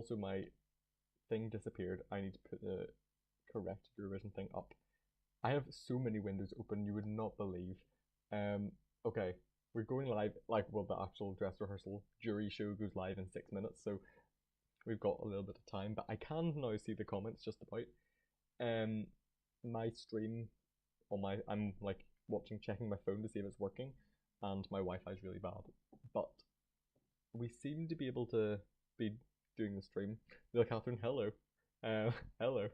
Also, my thing disappeared. I need to put the correct Eurovision thing up. I have so many windows open, you would not believe. Okay, we're going live, like, well, the actual dress rehearsal jury show goes live in 6 minutes, so we've got a little bit of time, but I can now see the comments just about. My stream on I'm like checking my phone to see if it's working, and my Wi-Fi is really bad, but we seem to be able to be doing the stream. Look, Catherine, hello. Hello.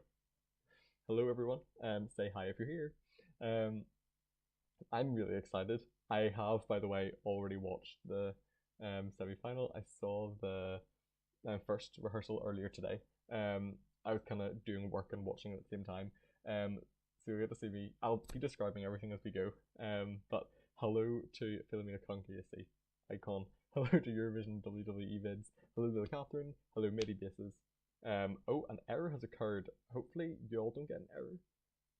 Hello, everyone. Say hi if you're here. I'm really excited. I have, by the way, already watched the semi-final. I saw the first rehearsal earlier today. I was kind of doing work and watching at the same time. So you'll get to see me. I'll be describing everything as we go. But hello to Philomena Conkiasi icon. Hello to Eurovision WWE vids. Hello to Catherine. Hello, Midi Bases. Oh, an error has occurred. Hopefully you all don't get an error.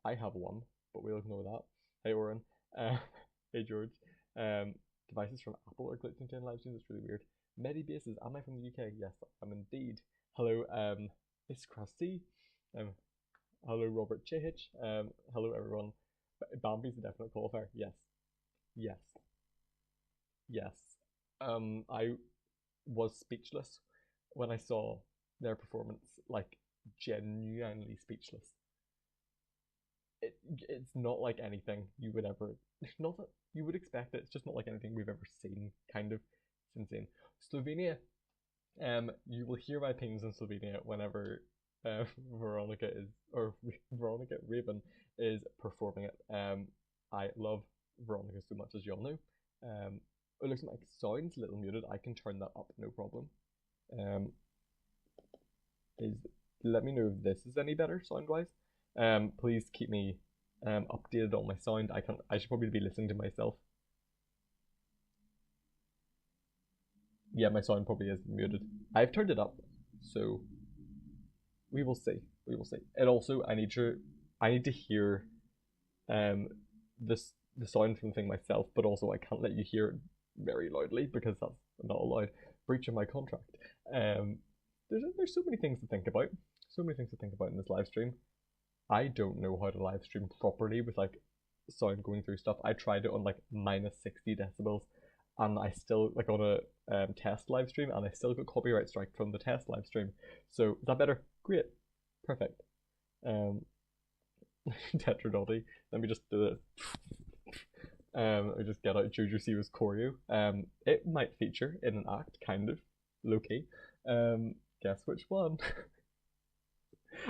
I have one, but we'll ignore that. Hey, Oren. Hey, George. Devices from Apple are glitching to live streams. It's really weird. Medi Bases. Am I from the UK? Yes, I'm indeed. Hello, Miss Krusty. Hello, Robert Chihich. Hello, everyone. Bambi's a definite qualifier. Yes. Yes. Yes. I was speechless when I saw their performance. Like, genuinely speechless. It's not like anything you would ever, not that you would expect it, it's just not like anything we've ever seen, kind of. It's insane. Slovenia, you will hear my opinions on Slovenia whenever Veronica Raven is performing it. I love Veronica so much, as you all know. It looks like it sounds a little muted. I can turn that up, no problem. Let me know if this is any better sound-wise. Please keep me updated on my sound. I should probably be listening to myself. Yeah, my sound probably is muted. I've turned it up, so we will see. We will see. And also, I need to hear the sound from the thing myself, but also I can't let you hear it very loudly because that's not allowed. Breach of my contract. There's so many things to think about. So many things to think about in this live stream. I don't know how to live stream properly with like sound going through stuff. I tried it on like -60 decibels, and I still, like, on a test live stream, and I still got copyright strike from the test live stream. So is that better? Great, perfect. Tetradotty. Let me just do it. I just get out Jojo Siwa's choreo. It might feature in an act, kind of, low key. Guess which one?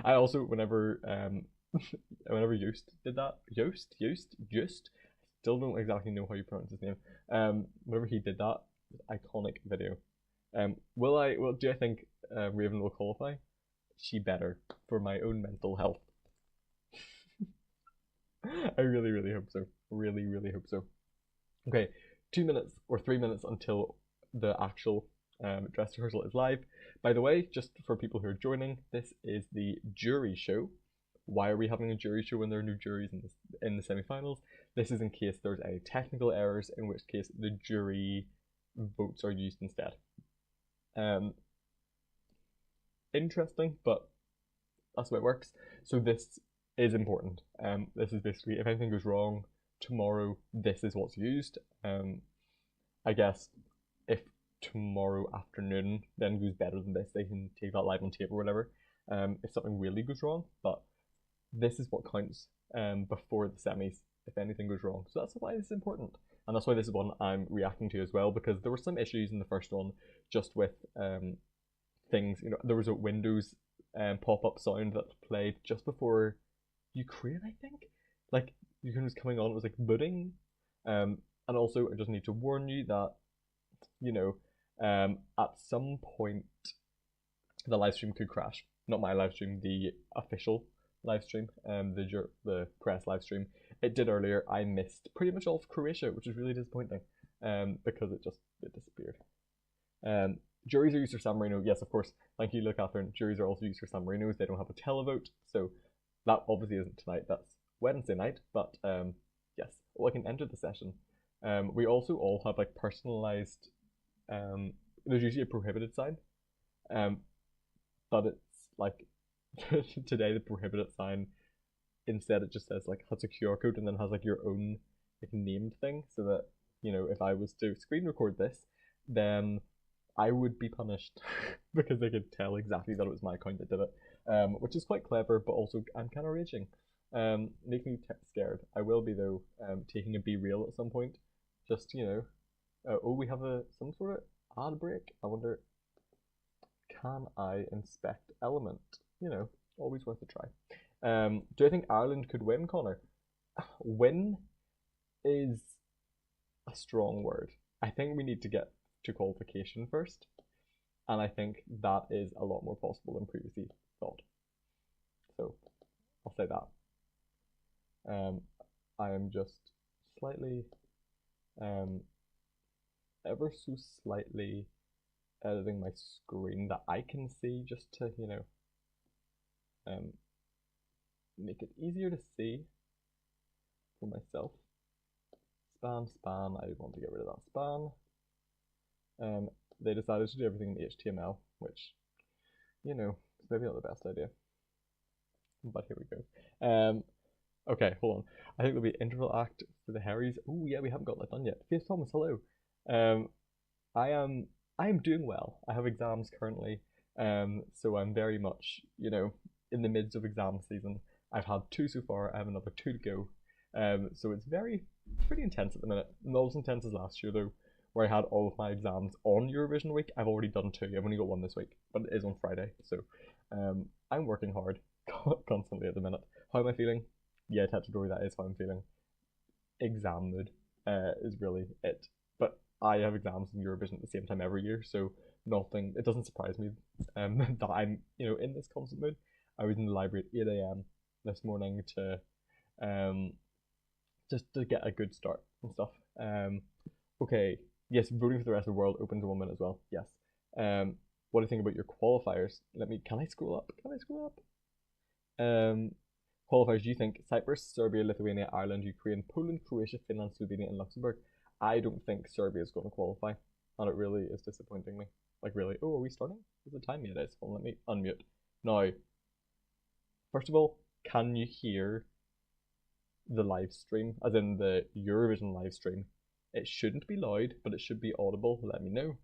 I also, whenever Joost did that, Joost, still don't exactly know how you pronounce his name. Whenever he did that, iconic video. Do I think Raven will qualify? She better, for my own mental health. I really, really hope so. Really, really hope so. Okay, 2 minutes or 3 minutes until the actual dress rehearsal is live. By the way, just for people who are joining, this is the jury show. Why are we having a jury show when there are no juries in the semi-finals? This is in case there's any technical errors, in which case the jury votes are used instead. Interesting, but that's the way it works. So this is important. This is basically, if anything goes wrong tomorrow, this is what's used. I guess if tomorrow afternoon then goes better than this, they can take that live on tape or whatever, if something really goes wrong. But this is what counts before the semis if anything goes wrong. So that's why this is important, and that's why this is one I'm reacting to as well, because there were some issues in the first one just with things. You know, there was a Windows pop-up sound that played just before Ukraine, I think. Like, Ukraine was coming on, it was like booting. And also, I just need to warn you that, you know, at some point the live stream could crash. Not my live stream, the official live stream, the press live stream. It did earlier. I missed pretty much all of Croatia, which is really disappointing, because it disappeared. Juries are used for San Marino. Yes, of course. Thank you, Catherine. Juries are also used for San Marinos. They don't have a televote, so that obviously isn't tonight. That's Wednesday night. But yes, well, I can enter the session. We also all have like personalized. There's usually a prohibited sign. but it's like today the prohibited sign, instead it just says like has a QR code and then has like your own like named thing, so that if I was to screen record this, then I would be punished because they could tell exactly that it was my account that did it, which is quite clever, but also I'm kind of raging. Make me scared. I will be though, taking a Be Real at some point. Just oh, we have some sort of ad break. I wonder, can I inspect element? Always worth a try. Do I think Ireland could win, Connor? Win is a strong word. I think we need to get to qualification first, and I think that is a lot more possible than previously thought. So I'll say that. I am just slightly, ever so slightly editing my screen that I can see, just to make it easier to see for myself. Span. I want to get rid of that span. They decided to do everything in HTML, which is maybe not the best idea, but here we go. Okay, hold on. I think there'll be interval act for the Harrys. Oh yeah, we haven't got that done yet. Faith Thomas, hello. I am doing well. I have exams currently, so I'm very much in the midst of exam season. I've had 2 so far. I have another 2 to go. So it's pretty intense at the minute. Not as intense as last year though, where I had all of my exams on Eurovision week. I've already done 2. I've only got 1 this week, but it is on Friday. So I'm working hard constantly at the minute. How am I feeling? Yeah, Tetradory, that is how I'm feeling. Exam mood is really it. But I have exams in Eurovision at the same time every year, so it doesn't surprise me that I'm in this constant mood. I was in the library at 8 a.m. this morning to just to get a good start and stuff. Okay, yes, voting for the rest of the world open to 1 minute as well. Yes. What do you think about your qualifiers? Can I scroll up? Qualifiers, do you think Cyprus, Serbia, Lithuania, Ireland, Ukraine, Poland, Croatia, Finland, Slovenia, and Luxembourg? I don't think Serbia is going to qualify, and it really is disappointing me. Like, really? Oh, are we starting? Is the time yet? It is. Well, let me unmute. Now, first of all, can you hear the live stream, as in the Eurovision live stream? It shouldn't be loud, but it should be audible. Let me know.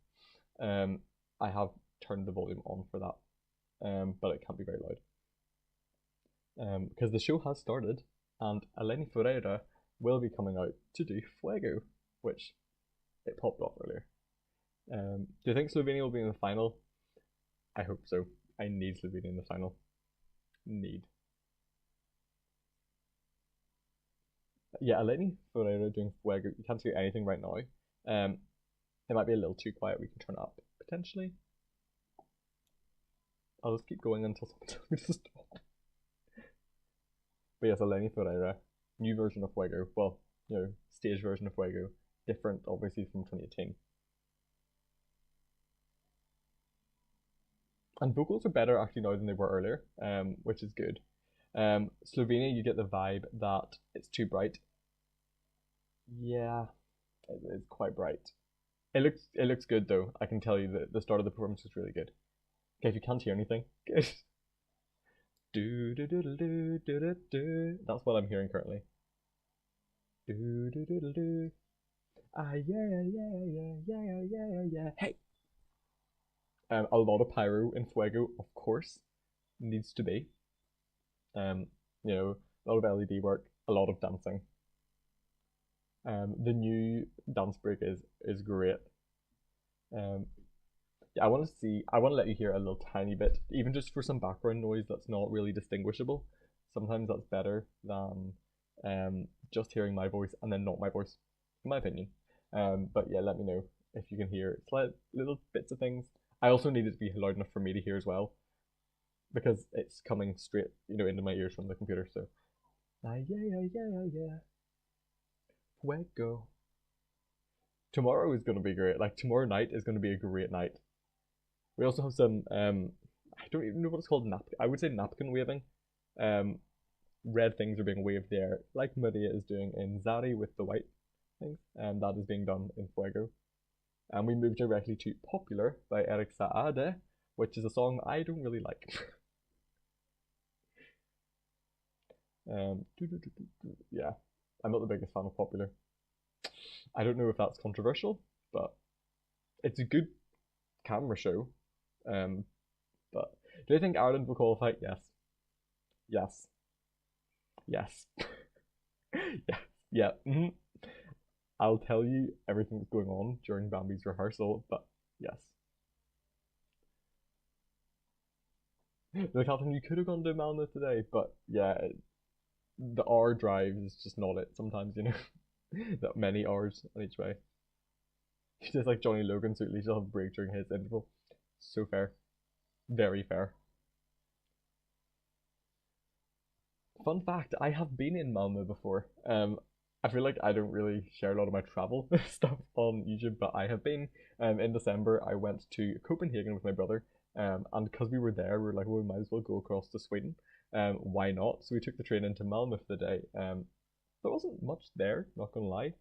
I have turned the volume on for that, but it can't be very loud. Because the show has started, and Eleni Ferreira will be coming out to do Fuego, which it popped off earlier. Do you think Slovenia will be in the final? I hope so. I need Slovenia in the final. Yeah, Eleni Ferreira doing Fuego. You can't see anything right now. It might be a little too quiet. We can turn it up potentially. I'll just keep going until someone tells me to stop. But yes, Eleni Ferreira, new version of Fuego. Well, stage version of Fuego. Different, obviously, from 2018. And vocals are better actually now than they were earlier, which is good. Slovenia, you get the vibe that it's too bright. Yeah, it is quite bright. It looks good though. I can tell you that the start of the performance was really good. Okay, if you can't hear anything, good. Do do do do do do do. That's what I'm hearing currently. Do do do do do. Ah yeah. Hey. A lot of pyro in Fuego, of course, needs to be. A lot of LED work, a lot of dancing. The new dance break is great. Yeah, I want to let you hear a little tiny bit, even just for some background noise that's not really distinguishable. Sometimes that's better than just hearing my voice and then not my voice, in my opinion. But yeah, let me know if you can hear slight little bits of things. I also need it to be loud enough for me to hear as well, because it's coming straight, into my ears from the computer. So, yeah. Fuego. Tomorrow is going to be great. Like, tomorrow night is going to be a great night. We also have some, I don't even know what it's called, I would say napkin waving. Red things are being waved there, like Maria is doing in Zari with the white things, and that is being done in Fuego. And we move directly to Popular by Erik Saade, which is a song I don't really like. Yeah, I'm not the biggest fan of Popular. I don't know if that's controversial, but it's a good camera show. But do I think Ireland will qualify? Yes. Yes. Yes. Yeah. Yeah. Mm-hmm. I'll tell you everything that's going on during Bambi's rehearsal, but yes. The captain, you could have gone to Malmo today, but yeah, the hour drive is just not it sometimes, you know. That many hours on each way. Just like Johnny Logan, so at least he'll have a break during his interval. So fair. Very fair. Fun fact, I have been in Malmo before. I feel like I don't really share a lot of my travel stuff on YouTube, but I have been. In December, I went to Copenhagen with my brother, and because we were there, we were like, well, we might as well go across to Sweden. Why not? So we took the train into Malmo for the day. There wasn't much there, not gonna lie.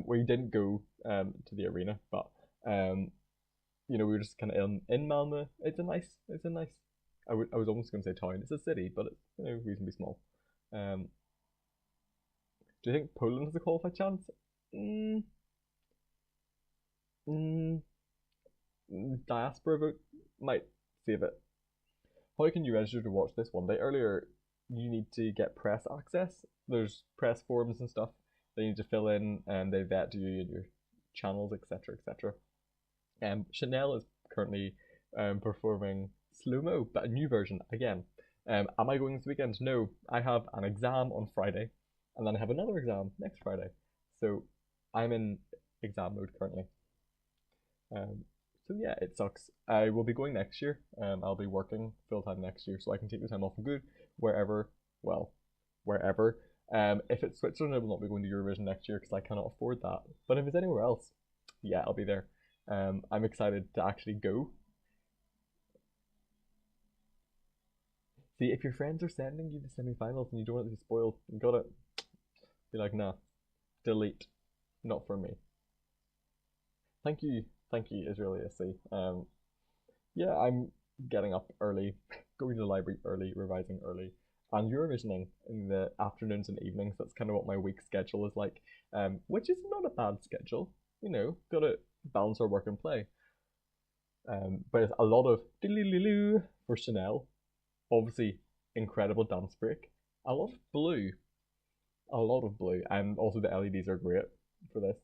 We didn't go to the arena, but we were just kind of in Malmo. It's a nice. I was almost gonna say town. It's a city, but it's reasonably small. Do you think Poland has a qualified chance? Diaspora vote might save it. How can you register to watch this one day? Earlier, you need to get press access. There's press forms and stuff they need to fill in, and they vet you and your channels, etc., etc. Chanel is currently performing Slow Mo, but a new version again. Am I going this weekend? No, I have an exam on Friday, and then I have another exam next Friday. So I'm in exam mode currently. So yeah, it sucks. I will be going next year. I'll be working full time next year, so I can take the time off and go wherever. Well, wherever. If it's Switzerland, I will not be going to Eurovision next year because I cannot afford that. But if it's anywhere else, yeah, I'll be there. I'm excited to actually go. See, if your friends are sending you the semi-finals and you don't want it to be spoiled, you gotta be like, nah, delete, not for me. Thank you, Israeli SC. Yeah, I'm getting up early, going to the library early, revising early, and Eurovisioning in the afternoons and evenings. That's kind of what my week schedule is like, which is not a bad schedule. Gotta balance our work and play. But it's a lot of for Chanel. Obviously, incredible dance break. A lot of blue, and also the LEDs are great for this.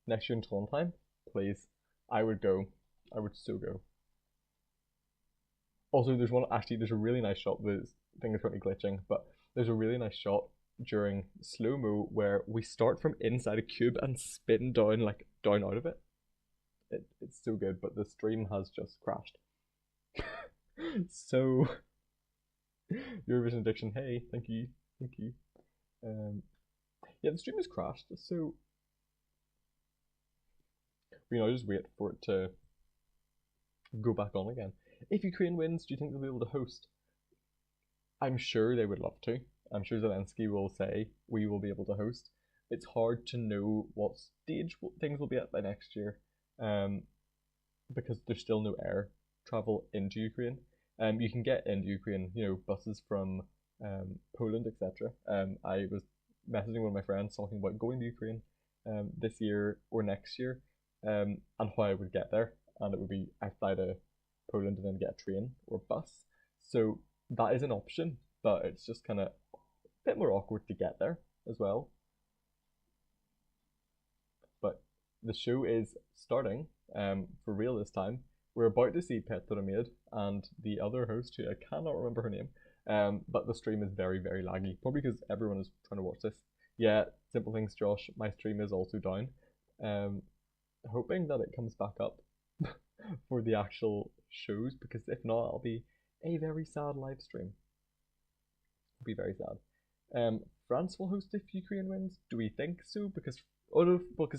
Next year in Trondheim, please. I would go. I would so go. Also, there's a really nice shot. The thing is currently glitching, but there's a really nice shot during slow mo where we start from inside a cube and spin down out of it. It's so good, but the stream has just crashed. So Eurovision addiction, hey, thank you. Yeah, the stream has crashed, so I just wait for it to go back on again. If Ukraine wins, do you think they'll be able to host? I'm sure they would love to. I'm sure Zelensky will say we will be able to host. It's hard to know what stage things will be at by next year, because there's still no air travel into Ukraine. You can get into Ukraine, buses from Poland, etc. I was messaging one of my friends talking about going to Ukraine this year or next year, and how I would get there. And it would be I fly to Poland and then get a train or bus. So that is an option, but it's just kind of a bit more awkward to get there as well. But the show is starting for real this time. We're about to see Petra Maid and the other host, who I cannot remember her name, but the stream is very, very laggy, probably because everyone is trying to watch this. Yeah, simple things, Josh. My stream is also down. Hoping that it comes back up for the actual shows, because if not, it'll be a very sad live stream. It'll be very sad. France will host if Ukraine wins. Do we think so? Because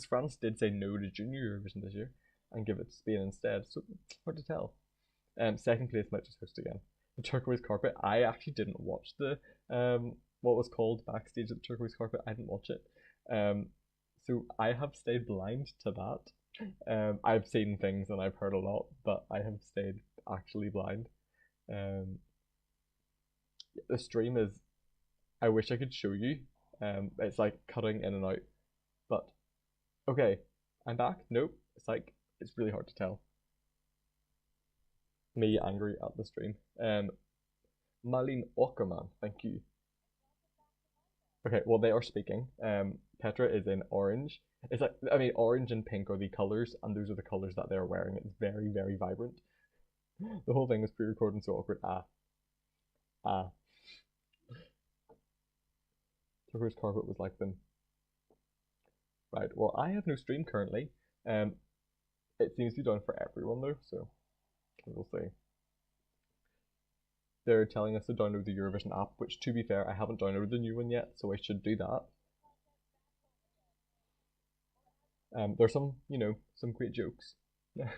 France did say no to Junior Eurovision this year and give it to Spain instead, so hard to tell. Second place might just host again. The turquoise carpet. I actually didn't watch the what was called backstage at the turquoise carpet. I didn't watch it. So I have stayed blind to that. I've seen things and I've heard a lot, but I have stayed actually blind. Um, the stream is. I wish I could show you. It's like cutting in and out. But okay, I'm back. Nope. It's like it's really hard to tell. Me angry at the stream. Malin Ockerman, thank you. Okay, well they are speaking. Petra is in orange. It's like I mean orange and pink are the colors, and those are the colors that they're wearing. It's very, very vibrant. The whole thing was pre-recorded so awkward. Ah. Turquoise carpet was like them. Right, well I have no stream currently. It seems to be done for everyone though, so we'll see. They're telling us to download the Eurovision app, which to be fair, I haven't downloaded the new one yet, so I should do that. There's some, some great jokes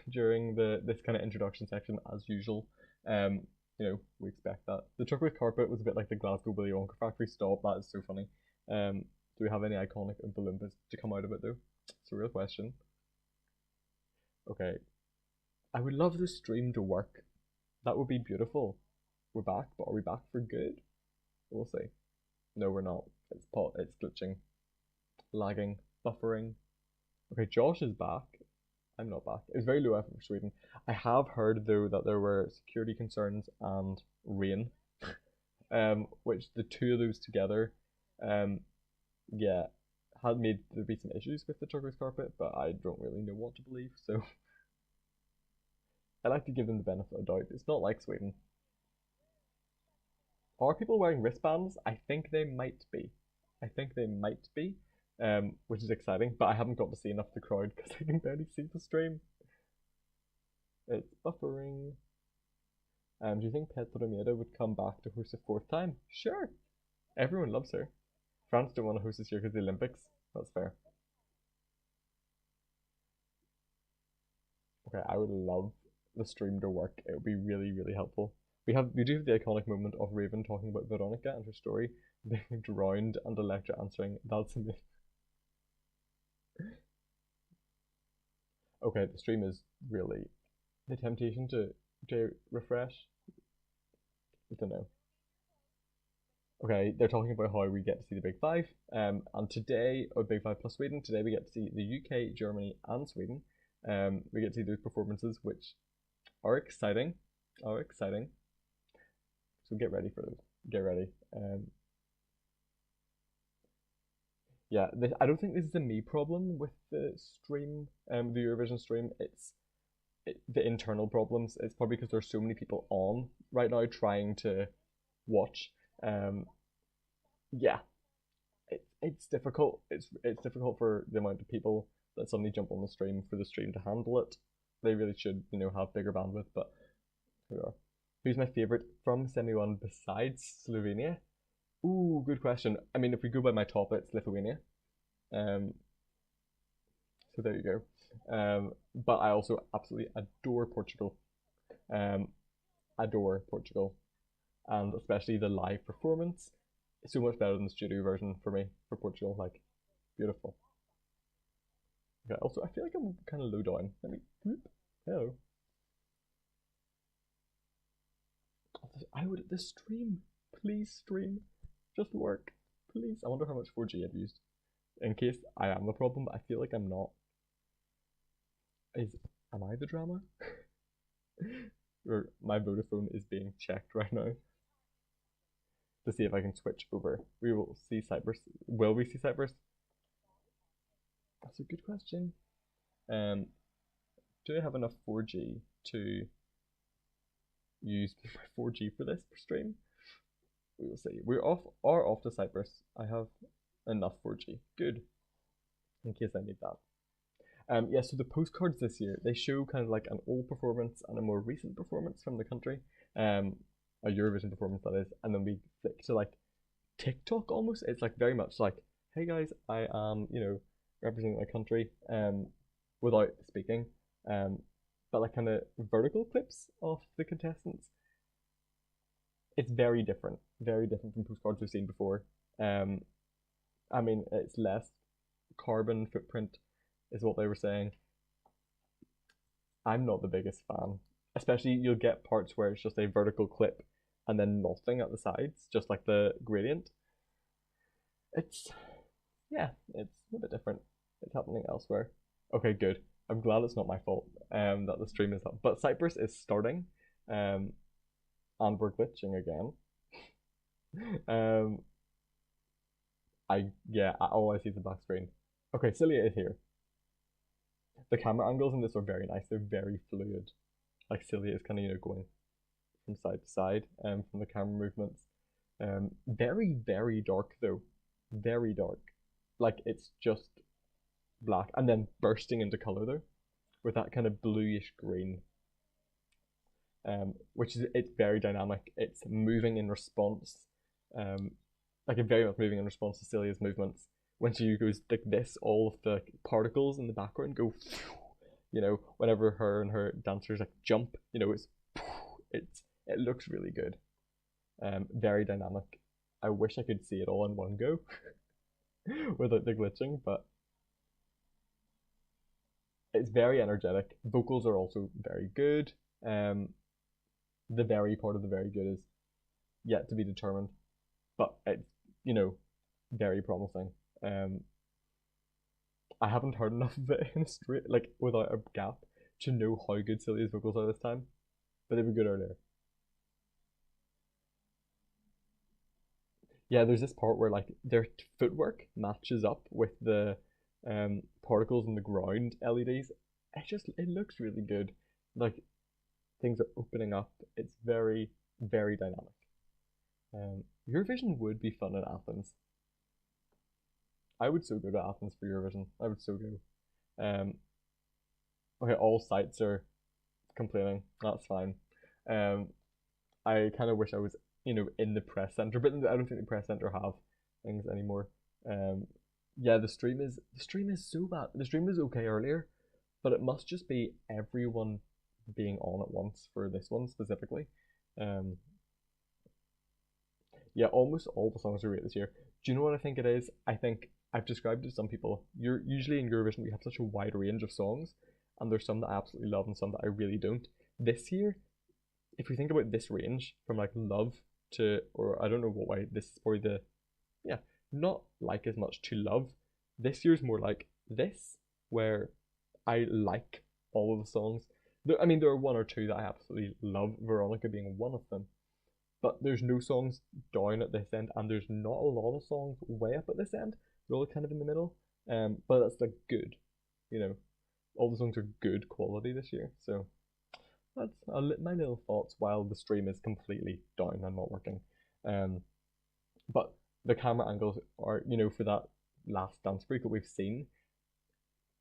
during this kind of introduction section as usual. We expect that. The turquoise carpet was a bit like the Glasgow Willy Wonka factory. Stop, that is so funny. Do we have any iconic Oompa Loompas to come out of it though? It's a real question. Okay. I would love the stream to work. That would be beautiful. We're back, but are we back for good? We'll see. No, we're not. It's glitching. Lagging. Buffering. Okay, Josh is back. I'm not back. It was very low effort for Sweden. I have heard though that there were security concerns and rain. Which the two of those together, yeah, had made there be some issues with the turquoise carpet, but I don't really know what to believe, so I like to give them the benefit of the doubt. It's not like Sweden. Are people wearing wristbands? I think they might be. Which is exciting, but I haven't got to see enough of the crowd because I can barely see the stream. It's buffering. Do you think Petra Meda would come back to host a fourth time? Sure. Everyone loves her. France don't want to host this year because of the Olympics. That's fair. Okay, I would love the stream to work. It would be really, really helpful. We do have the iconic moment of Raven talking about Veronica and her story, being drowned and Electra answering, "That's amazing." Okay, the stream is really the temptation to refresh. I don't know. Okay, they're talking about how we get to see the Big Five. And today, or Big Five plus Sweden, today we get to see the UK, Germany, and Sweden. We get to see those performances, which are exciting. So get ready for those. Get ready. Yeah, I don't think this is a me problem with the stream, the Eurovision stream. It's the internal problems. It's probably because there's so many people on right now trying to watch. Yeah, it's difficult. It's difficult for the amount of people that suddenly jump on the stream for the stream to handle it. They really should, have bigger bandwidth. But here we are. Who's my favorite from semi-one besides Slovenia? Ooh, good question. I mean, if we go by my top, it's Lithuania. So there you go. But I also absolutely adore Portugal. Adore Portugal, and especially the live performance. It's so much better than the studio version for me for Portugal. Like, beautiful. Okay. Also, I feel like I'm kind of low down. Let me. Whoop. Hello. The stream. Please stream. Just work. Please. I wonder how much 4G I've used. In case I am the problem, but I feel like I'm not. Am I the drama? Or my Vodafone is being checked right now to see if I can switch over. We will see Cyprus. Will we see Cyprus? That's a good question. Do I have enough 4G to use my 4G for this stream? We will see. We are off to Cyprus. I have enough 4G. Good. In case I need that. Yeah, so the postcards this year, they show kind of like an old performance and a more recent performance from the country. A Eurovision performance, that is. And then we flick to like TikTok almost. It's like very much like, hey guys, I am, representing my country without speaking. But like kind of vertical clips of the contestants. It's very different from postcards we've seen before. I mean, it's less carbon footprint is what they were saying. I'm not the biggest fan. Especially you'll get parts where it's just a vertical clip and then nothing at the sides, just like the gradient. It's yeah, it's a bit different. It's happening elsewhere. Okay, good. I'm glad it's not my fault that the stream is up. But Cyprus is starting, and we're glitching again. um, all I see is the black screen. Okay, Cilia is here. The camera angles in this are very nice. They're very fluid. Like Cilia is kind of going from side to side, from the camera movements. Very very dark though, very dark. Like it's just black and then bursting into color though, with that kind of bluish green. Which is it's very dynamic. It's moving in response, like it very much moving in response to Celia's movements. When she goes like this, all of the particles in the background go, whenever her and her dancers like jump, it looks really good. Very dynamic. I wish I could see it all in one go without the glitching, but it's very energetic. Vocals are also very good. The very part of the very good is yet to be determined, but it's very promising. I haven't heard enough of it in a straight, like without a gap, to know how good Celia's vocals are this time, but they were good earlier. Yeah, there's this part where like their footwork matches up with the particles in the ground LEDs. It looks really good. Like things are opening up. It's very very dynamic. Eurovision would be fun in Athens. I would so go to Athens for Eurovision. I would so go. Okay, all sites are complaining. That's fine. I kind of wish I was, in the press center, but I don't think the press center have things anymore. Yeah, the stream is so bad. The stream was okay earlier, but it must just be everyone being on at once for this one specifically. Yeah, almost all the songs are great this year. Do you know what I think it is? I think I've described it to some people. You're usually in Eurovision we have such a wide range of songs, and there's some that I absolutely love and some that I really don't. This year, if we think about this range from like love to, or I don't know what way, this is probably not like as much to love. This year's more like this, where I like all of the songs. There are one or two that I absolutely love, Veronica being one of them. But there's no songs down at this end, and there's not a lot of songs way up at this end. They're all kind of in the middle. But that's like good, all the songs are good quality this year. So that's my little thoughts while the stream is completely down and not working. But the camera angles are, for that last dance break that we've seen,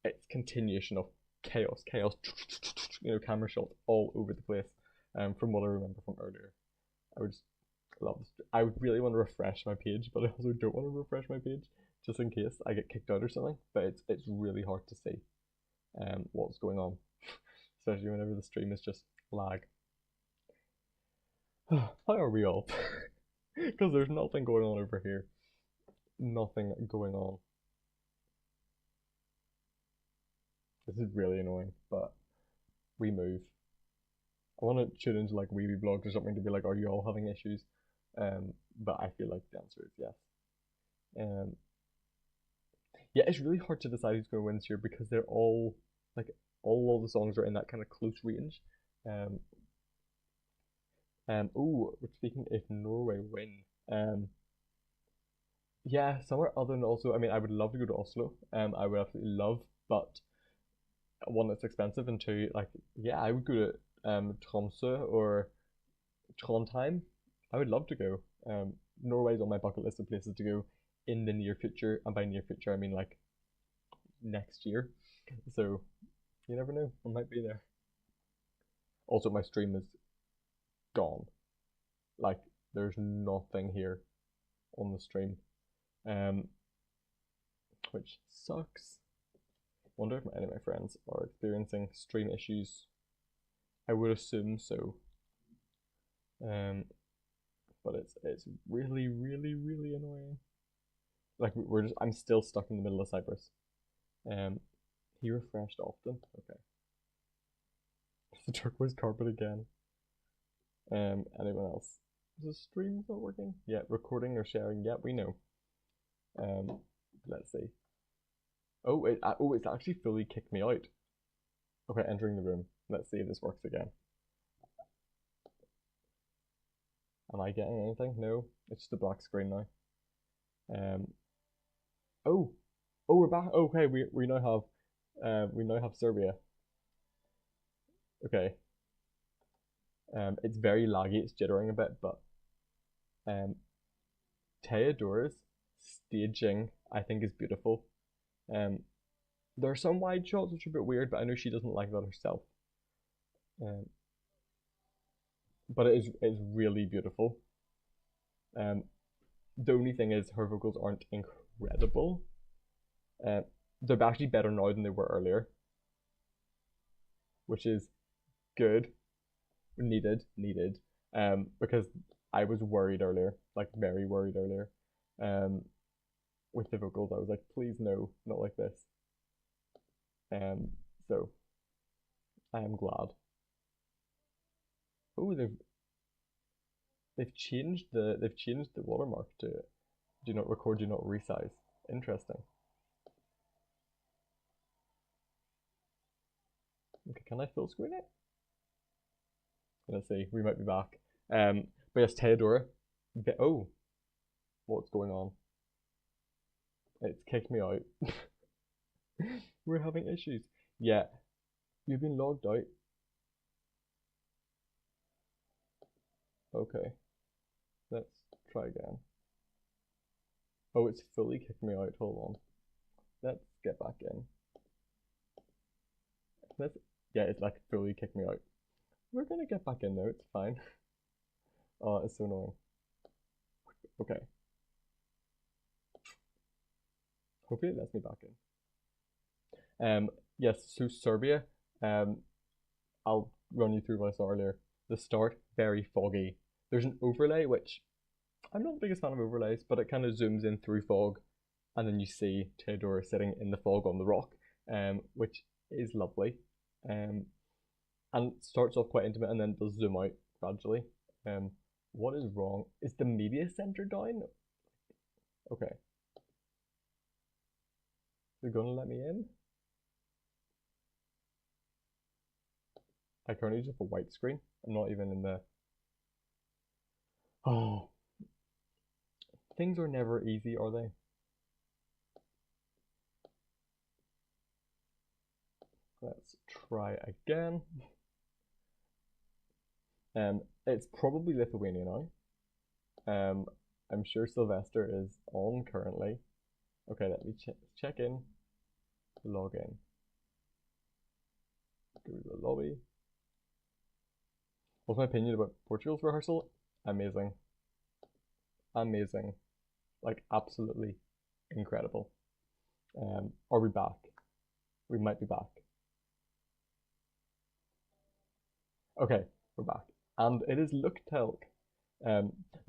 it's continuation of chaos, camera shots all over the place. From what I remember from earlier. I would just love this. I would really want to refresh my page, but I also don't want to refresh my page just in case I get kicked out or something. But it's really hard to see what's going on, especially whenever the stream is just lag. How are we all? Because there's nothing going on over here. Nothing going on. This is really annoying, but we move. I want to tune into like weeby blogs or something to be like, are you all having issues? But I feel like the answer is yes. Yeah, it's really hard to decide who's going to win this year because they're all like all the songs are in that kind of close range. We're speaking if Norway win. Yeah, somewhere other than also. I would love to go to Oslo. I would absolutely love, but one, it's expensive, and two, like I would go to Tromsø or Trondheim. I would love to go. Norway's on my bucket list of places to go in the near future, and by near future I mean like next year. So you never know, I might be there. Also, my stream is gone. Like there's nothing here on the stream, which sucks. Wonder if any of my friends are experiencing stream issues. I would assume so. But it's really really really annoying. Like I'm still stuck in the middle of Cyprus. He refreshed often. Okay. The turquoise carpet again. Anyone else? Is the stream not working? Yeah, recording or sharing. Yeah, we know. Let's see. Oh, it's actually fully kicked me out. Okay, entering the room. Let's see if this works again. Am I getting anything? No, it's just a black screen now. Oh, we're back. Okay, we now have Serbia. Okay. It's very laggy. It's jittering a bit, but Theodora's staging I think is beautiful. There are some wide shots which are a bit weird, but I know she doesn't like that herself. But it's really beautiful. The only thing is her vocals aren't incredible. They're actually better now than they were earlier, which is good. Needed. Because I was worried earlier, like very worried earlier. With the vocals, I was like, please no, not like this. So I am glad. Oh, they've changed the watermark to do not record, do not resize. Interesting. Okay, can I full screen it? Let's see, we might be back. But yes, Theodora. Oh, what's going on? It's kicked me out. We're having issues. Yeah, you've been logged out. Okay, let's try again. Oh, it's fully kicked me out. Hold on. Let's get back in. Yeah, it's like fully kicked me out. We're gonna get back in though, it's fine. Oh, it's so annoying. Okay. Hopefully it lets me back in. Yes, so Serbia, I'll run you through what I saw earlier. The start, very foggy. There's an overlay, which I'm not the biggest fan of overlays, but it kind of zooms in through fog, and then you see Theodora sitting in the fog on the rock, which is lovely. And starts off quite intimate and then does zoom out gradually. What is wrong? Is the media center down? Okay. They're gonna let me in? I currently just have a white screen. I'm not even in the... Oh. Things are never easy, are they? Let's try again. It's probably Lithuania now. I'm sure Sylvester is on currently. Okay, let me check in. Log in. Go to the lobby. What's my opinion about Portugal's rehearsal? Amazing. Amazing. Like, absolutely incredible. Are we back? We might be back. Okay, we're back. And it is Luktelk.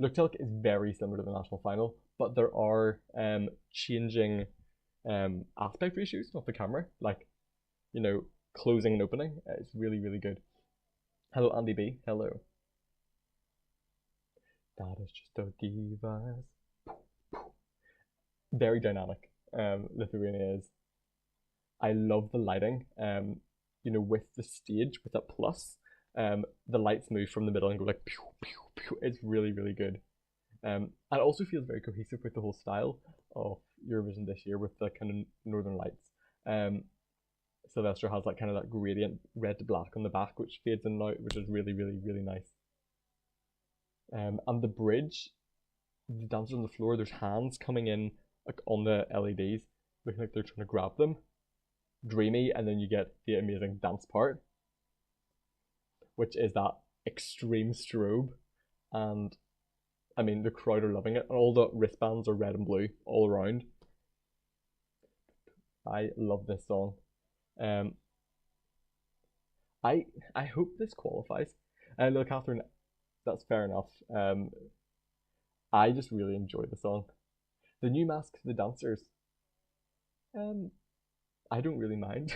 Luktelk is very similar to the national final, but there are changing aspect ratios of the camera, like, you know, closing and opening. It's really, really good. Hello, Andy B. Hello. That is just a divas. Very dynamic. Lithuania is. I love the lighting. You know, with the stage, with that plus, the lights move from the middle and go like pew, pew, pew. It's really, really good. And it also feels very cohesive with the whole style of Eurovision this year with the kind of northern lights. Sylvester has like kind of that gradient red to black on the back, which fades in and out, which is really, really, really nice. And the bridge, the dancers on the floor, there's hands coming in like on the LEDs, looking like they're trying to grab them. Dreamy, and then you get the amazing dance part, which is that extreme strobe, and I mean the crowd are loving it, and all the wristbands are red and blue all around. I love this song. I hope this qualifies. Look, Catherine, that's fair enough. I just really enjoy the song. The new masks, the dancers. I don't really mind.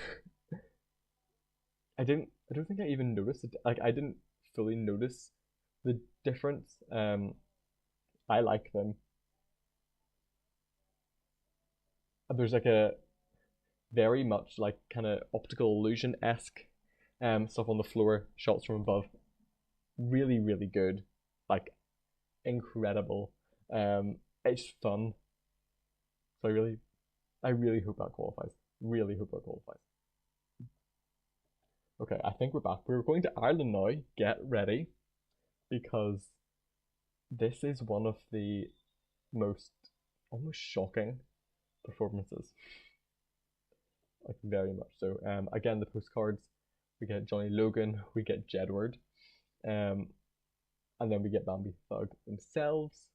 I didn't I don't think I even noticed it. Like, I didn't fully notice the difference. I like them. There's like a very much like kind of optical illusion-esque stuff on the floor, shots from above. Really, really good. Like, incredible. It's fun. So I really hope that qualifies. Really hope that qualifies. Okay, I think we're back. We're going to Ireland now. Get ready, because this is one of the most almost shocking performances. Like, very much so. Again, the postcards, we get Johnny Logan, we get Jedward, and then we get Bambi Thug themselves,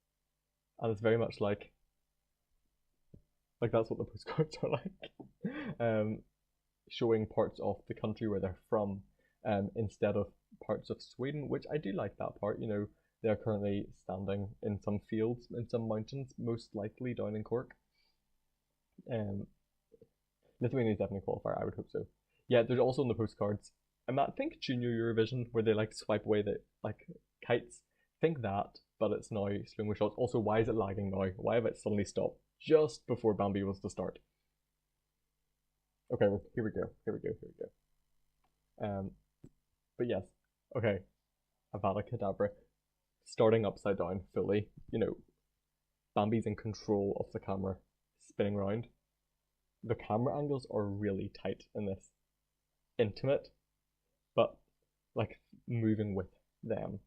and it's very much like that's what the postcards are like. Showing parts of the country where they're from, instead of parts of Sweden, which I do like that part. You know, they're currently standing in some fields, in some mountains, most likely down in Cork. Lithuania is definitely a qualifier, I would hope so. Yeah, there's also on the postcards, I think Junior Eurovision, where they like swipe away the like kites. Think that, but it's now slow mo shots. Also, why is it lagging now? Why have it suddenly stopped just before Bambi was to start? Okay, well, here we go. But yes, okay, Avada Kedavra, starting upside down fully. You know, Bambi's in control of the camera, spinning around. The camera angles are really tight in this. Intimate, but like moving with them.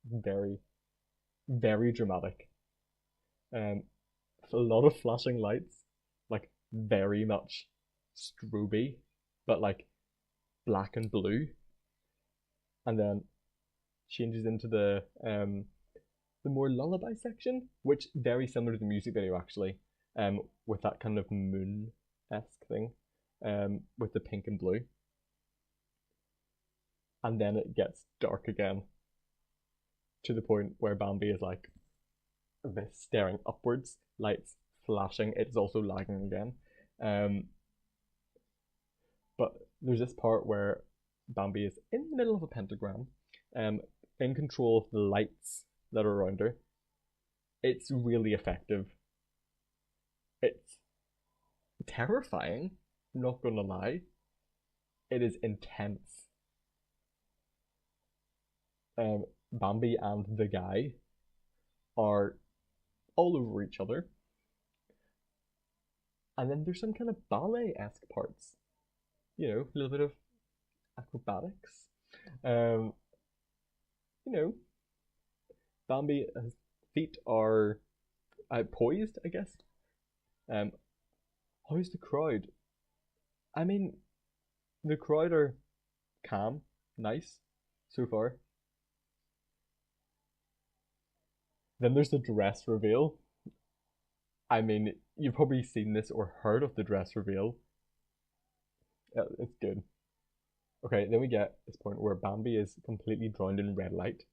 Very, very dramatic. A lot of flashing lights, like very much stroby, but like black and blue. And then changes into the more lullaby section, which very similar to the music video actually, with that kind of moon-esque thing, with the pink and blue. And then it gets dark again, to the point where Bambi is like this, staring upwards, lights flashing. It's also lagging again. But there's this part where Bambi is in the middle of a pentagram, in control of the lights that are around her. It's really effective. It's terrifying, not gonna lie. It is intense. Bambi and the guy are all over each other. And then there's some kind of ballet-esque parts. You know, a little bit of acrobatics. You know, Bambi's feet are poised, I guess. How's the crowd? I mean, the crowd are calm, nice, so far. Then there's the dress reveal. I mean, you've probably seen this or heard of the dress reveal. It's good. Okay, then we get this point where Bambi is completely drowned in red light,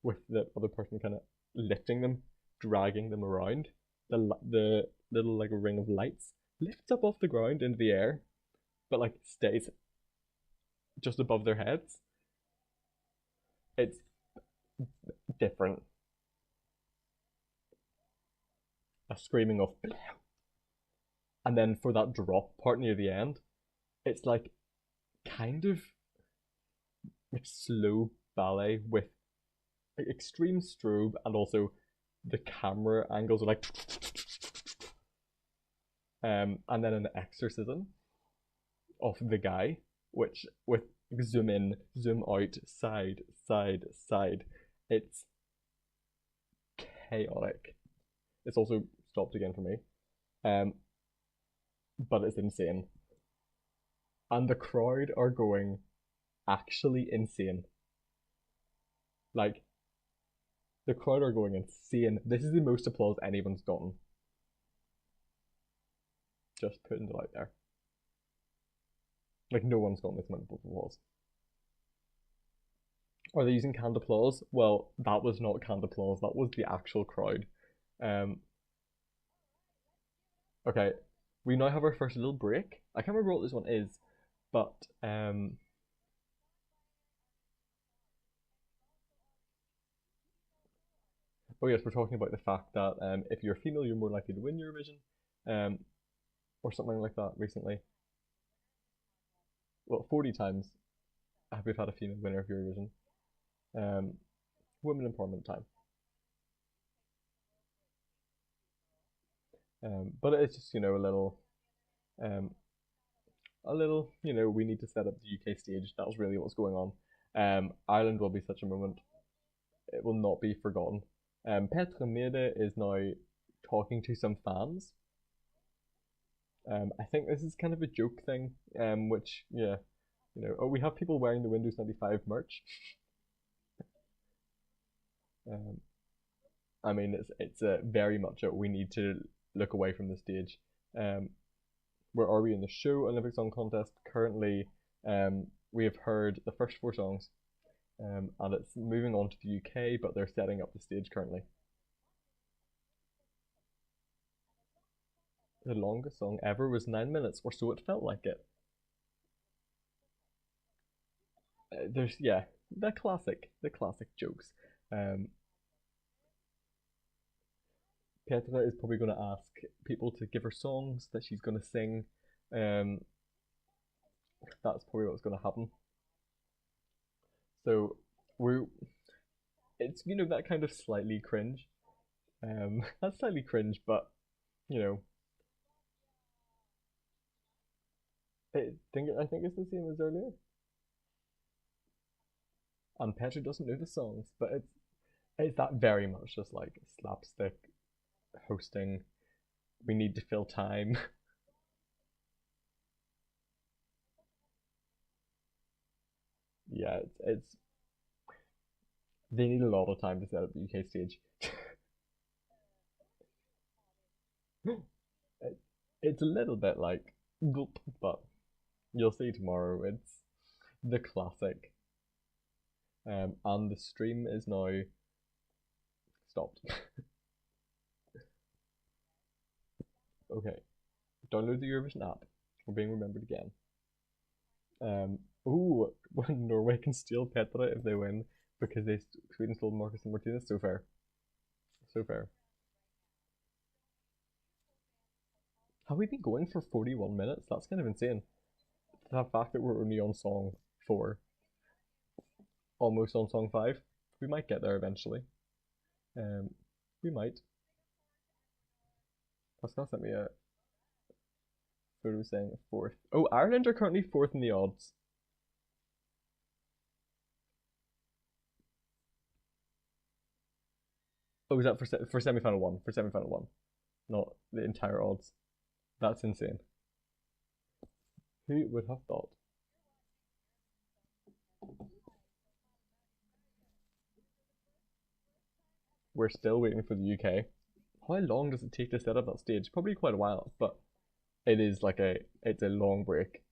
with the other person kind of lifting them, dragging them around. The little like ring of lights lifts up off the ground into the air, but like stays just above their heads. It's different. A screaming of Blew. And then for that drop part near the end, it's like kind of like slow ballet with like extreme strobe, and also the camera angles are like and then an exorcism of the guy, which with zoom in, zoom out, side, side, side. It's chaotic. It's also stopped again for me. But it's insane. And the crowd are going actually insane. Like, the crowd are going insane. This is the most applause anyone's gotten. Just putting it out there. Like, no one's gotten this much applause. Are they using canned applause? Well, that was not canned applause. That was the actual crowd. Okay, we now have our first little break. I can't remember what this one is, but Oh yes, we're talking about the fact that if you're a female, you're more likely to win Eurovision, um, or something like that. Recently, well, 40 times we've had a female winner of Eurovision. Um, Women empowerment time. But it's just um, we need to set up the UK stage. That was really what's going on. Ireland will be such a moment. It will not be forgotten. Petra Mede is now talking to some fans. I think this is kind of a joke thing, which, yeah, we have people wearing the Windows 95 merch. um, I mean, it's very much we need to look away from the stage. Where are we in the show Olympic Song Contest? Currently, we have heard the first 4 songs, and it's moving on to the UK, but they're setting up the stage currently. The longest song ever was 9 minutes, or so it felt like it. There's the classic jokes. Um, Petra is probably going to ask people to give her songs that she's going to sing. Um, that's probably what's going to happen. So we're it's that kind of slightly cringe. That's slightly cringe, but you know, I think it's the same as earlier. And Petra doesn't know the songs, but it's that very much just like slapstick hosting. We need to fill time. Yeah, it's they need a lot of time to set up the UK stage. it, it's a little bit like gulp, but you'll see tomorrow. It's the classic. And the stream is now stopped. Okay, download the Eurovision app. We're being remembered again. Ooh, when Norway can steal Petra if they win because Sweden stole Marcus and Martinez. So fair, so fair. Have we been going for 41 minutes? That's kind of insane. The fact that we're only on song 4, almost on song 5. We might get there eventually. Um, we might. Pascal sent me a photo saying 4th. Oh, Ireland are currently 4th in the odds. Oh, is that for semi-final 1? For semi-final 1, not the entire odds. That's insane. Who would have thought? We're still waiting for the UK. How long does it take to set up that stage? Probably quite a while, but it is it's a long break.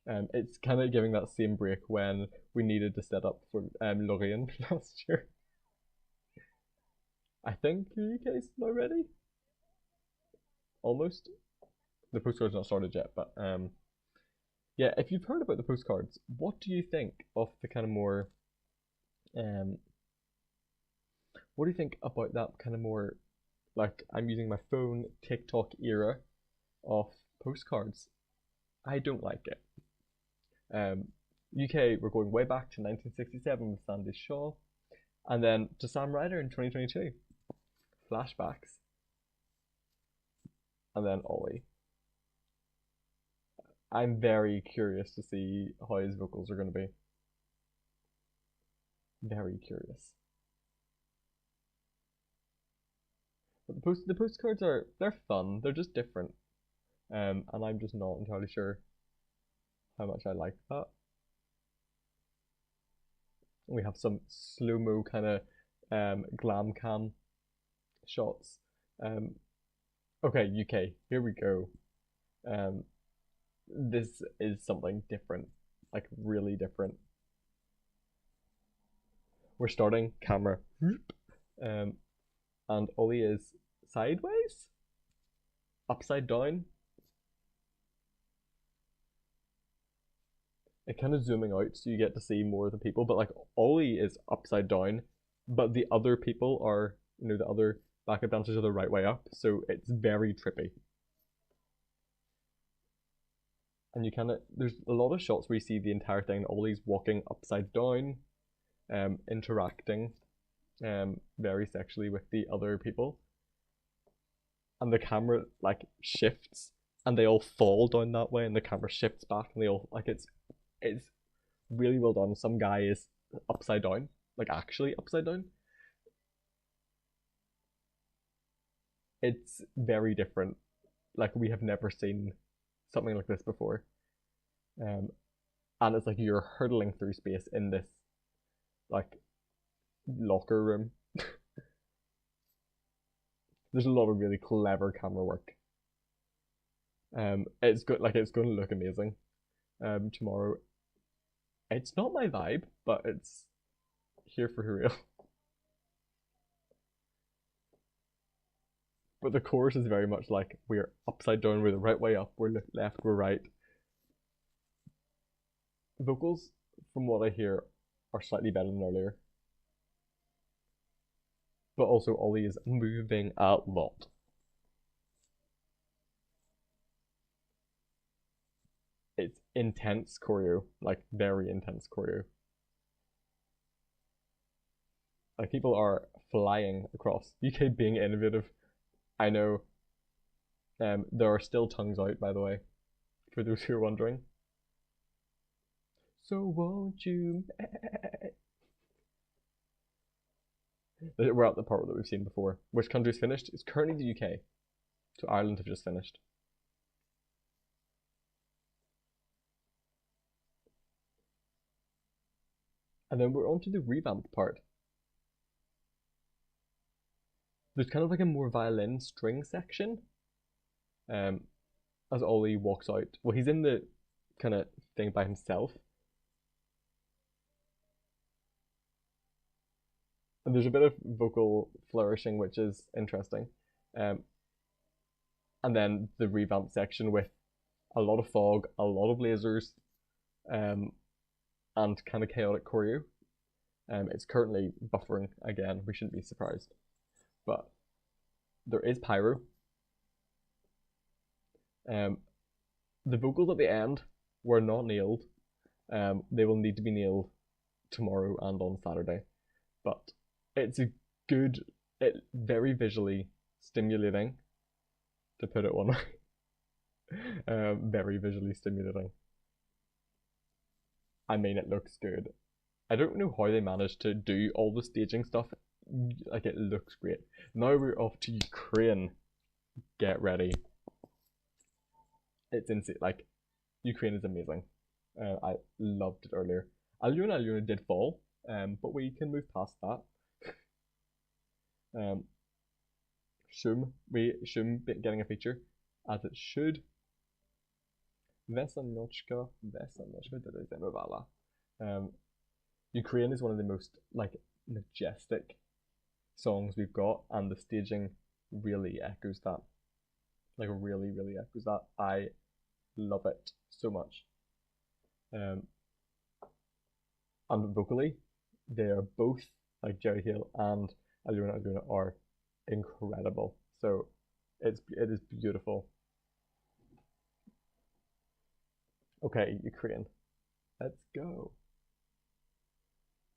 It's kind of giving that same break when we needed to set up for Lorraine last year. I think the UK is now ready. Almost. The postcard's not started yet, but yeah. If you've heard about the postcards, what do you think of the kind of more um what do you think about that kind of more like I'm using my phone TikTok era of postcards? I don't like it. UK, we're going way back to 1967 with Sandy Shaw, and then to Sam Ryder in 2022. Flashbacks, and then Ollie. I'm very curious to see how his vocals are going to be. Very curious. But the postcards they're fun. They're just different. And I'm just not entirely sure how much I like that. We have some slow mo kind of glam cam shots. Okay, UK, here we go. This is something different, like really different. We're starting camera, and Ollie is sideways, upside down. It kind of zooming out so you get to see more of the people, but like Ollie is upside down but the other people are, the other backup dancers are the right way up, so it's very trippy. And you there's a lot of shots where you see the entire thing, Ollie's walking upside down, interacting very sexually with the other people. And the camera like shifts and they all fall down that way and the camera shifts back and they all like it's really well done. Some guy is upside down, like actually upside down. It's very different. Like we have never seen something like this before. And it's like you're hurtling through space in this like locker room. There's a lot of really clever camera work. It's good. Like it's going to look amazing. Tomorrow. It's not my vibe, but it's here for real. But the chorus is very much like we're upside down, we're the right way up, we're left, we're right. Vocals, from what I hear, are slightly better than earlier. But also Ollie is moving a lot. It's intense choreo, like very intense choreo. Like people are flying across. UK being innovative. I know. There are still tongues out, by the way, for those who are wondering. So won't you? We're at the part that we've seen before. Which country's finished? It's currently the UK. So Ireland have just finished. And then we're on to the revamped part. There's kind of like a more violin string section. As Ollie walks out. Well, he's in the kind of thing by himself. And there's a bit of vocal flourishing, which is interesting. And then the revamp section with a lot of fog, a lot of lasers, and kind of chaotic choreo. It's currently buffering again. We shouldn't be surprised. But there is pyro. The vocals at the end were not nailed. They will need to be nailed tomorrow and on Saturday. But it's a good, very visually stimulating, to put it one way. Very visually stimulating. I mean, it looks good. I don't know how they managed to do all the staging stuff. Like, it looks great. Now we're off to Ukraine. Get ready. It's insane. Like, Ukraine is amazing. I loved it earlier. Aluna did fall, but we can move past that. Shum getting a feature, as it should. Vesanochka Derezemovala. Ukraine is one of the most like majestic songs we've got, and the staging really echoes that. Like really echoes that. I love it so much. And vocally, they are both, like Jerry Hill and Aluna are incredible. So it is beautiful. Okay, Ukraine. Let's go.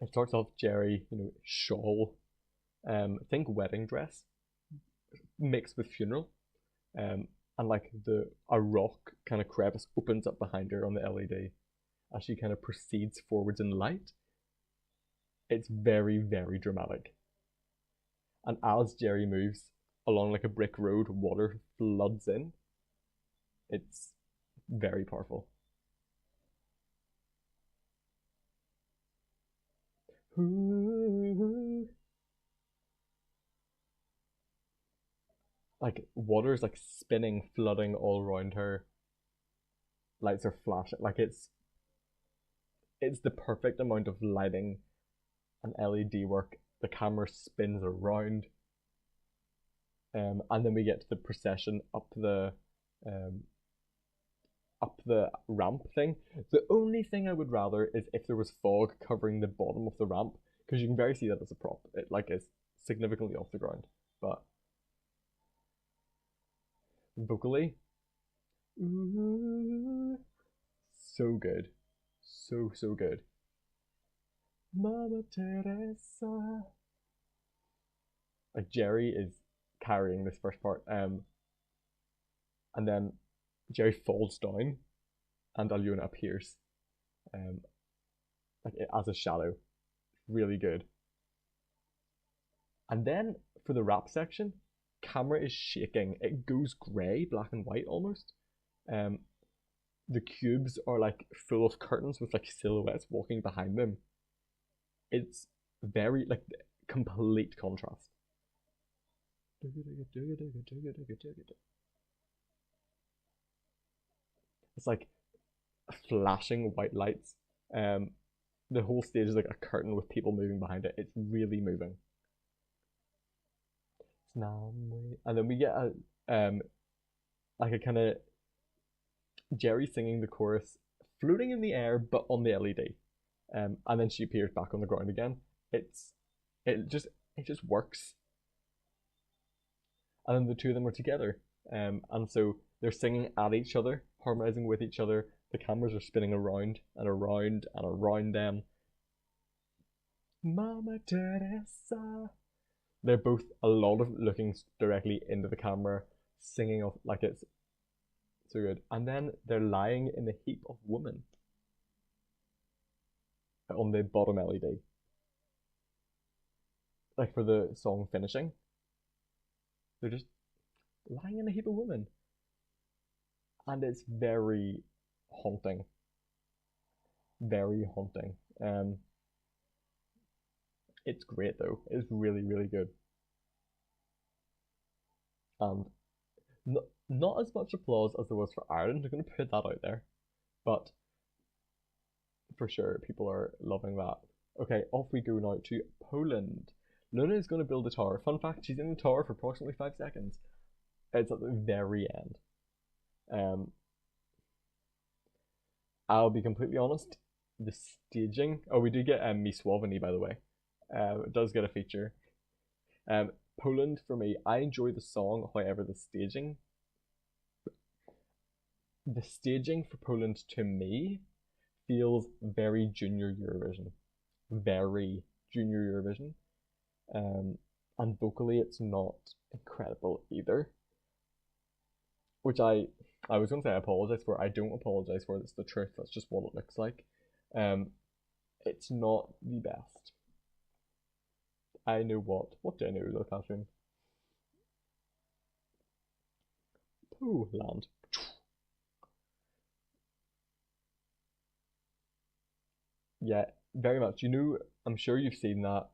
It starts off Jerry, shawl. I think wedding dress mixed with funeral. And like a rock kind of crevice opens up behind her on the LED as she kind of proceeds forwards in light. It's very dramatic. And as Jerry moves along like a brick road, water floods in. It's very powerful. Like water's like spinning, flooding all around her. Lights are flashing. Like it's the perfect amount of lighting and LED work. The camera spins around. And then we get to the procession up the ramp thing. The only thing I would rather is if there was fog covering the bottom of the ramp, because you can very see that it's a prop. It like is significantly off the ground, but vocally, ooh, so good, so good. Mama Teresa. Like Jerry is carrying this first part, and then Jerry falls down, and Alyona appears, like as a shadow, really good. And then for the rap section, camera is shaking. It goes grey, black and white almost. The cubes are like full of curtains with like silhouettes walking behind them. It's very like complete contrast. It's like flashing white lights. The whole stage is like a curtain with people moving behind it. It's really moving. And then we get a like a kind of Jerry singing the chorus, floating in the air but on the LED, and then she appears back on the ground again. It just works. And then the two of them are together, and so they're singing at each other, harmonizing with each other. The cameras are spinning around and around and around them. Mama Teresa. They're both a lot of looking directly into the camera, singing off like it's so good. And then they're lying in a heap of women on the bottom LED, like for the song finishing. They're just lying in a heap of women, and it's very haunting. Very haunting. It's great though. It's really, really good. And not as much applause as there was for Ireland. I'm going to put that out there, but for sure people are loving that. Okay, off we go now to Poland. Luna is going to build a tower. Fun fact, she's in the tower for approximately 5 seconds. It's at the very end. I'll be completely honest, the staging... Oh, we do get Misłowni, by the way. It does get a feature. Poland, for me, I enjoy the song, however, the staging for Poland, to me, feels very junior Eurovision. Very junior Eurovision. And vocally, it's not incredible either. Which I was going to say I apologise for. I don't apologise for. It's the truth. That's just what it looks like. It's not the best. I know what. What do I know, little Catherine? Poland. Yeah, very much. You know, I'm sure you've seen that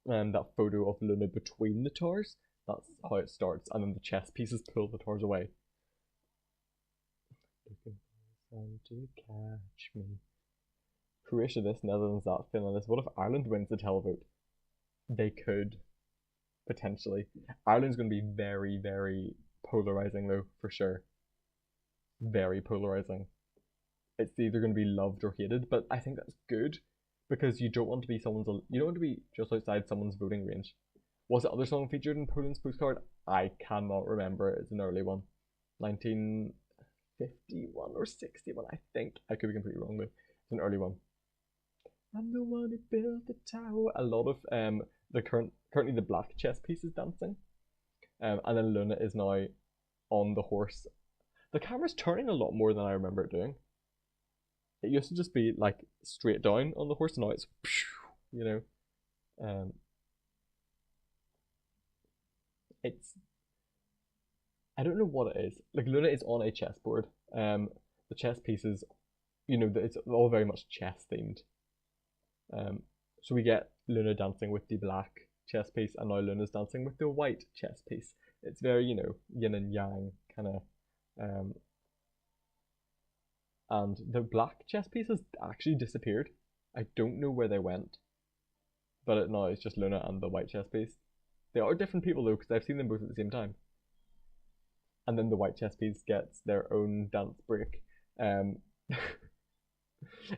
that photo of Luna between the towers. That's how it starts, and then the chess pieces pull the towers away. Looking for sun to catch me. Croatia this, Netherlands that, Finland this. What if Ireland wins the televote? They could, potentially. Ireland's going to be very, very polarizing though, for sure. Very polarizing. It's either going to be loved or hated, but I think that's good, because you don't want to be just outside someone's voting range. Was the other song featured in Poland's postcard? I cannot remember. It's an early one. 1951 or 61, I think. I could be completely wrong though. It's an early one. I'm the one who built the tower. A lot of currently the black chess piece is dancing, and then Luna is now on the horse. The camera's turning a lot more than I remember it doing. It used to just be like straight down on the horse, and now it's, you know, it's, I don't know what it is. Like Luna is on a chessboard. The chess pieces, you know, it's all very much chess themed. So we get Luna dancing with the black chess piece, and now Luna's dancing with the white chess piece. It's very, you know, yin and yang kind of. And the black chess piece has actually disappeared. I don't know where they went, but now it's just Luna and the white chess piece. They are different people though, because I've seen them both at the same time. And then the white chess piece gets their own dance break.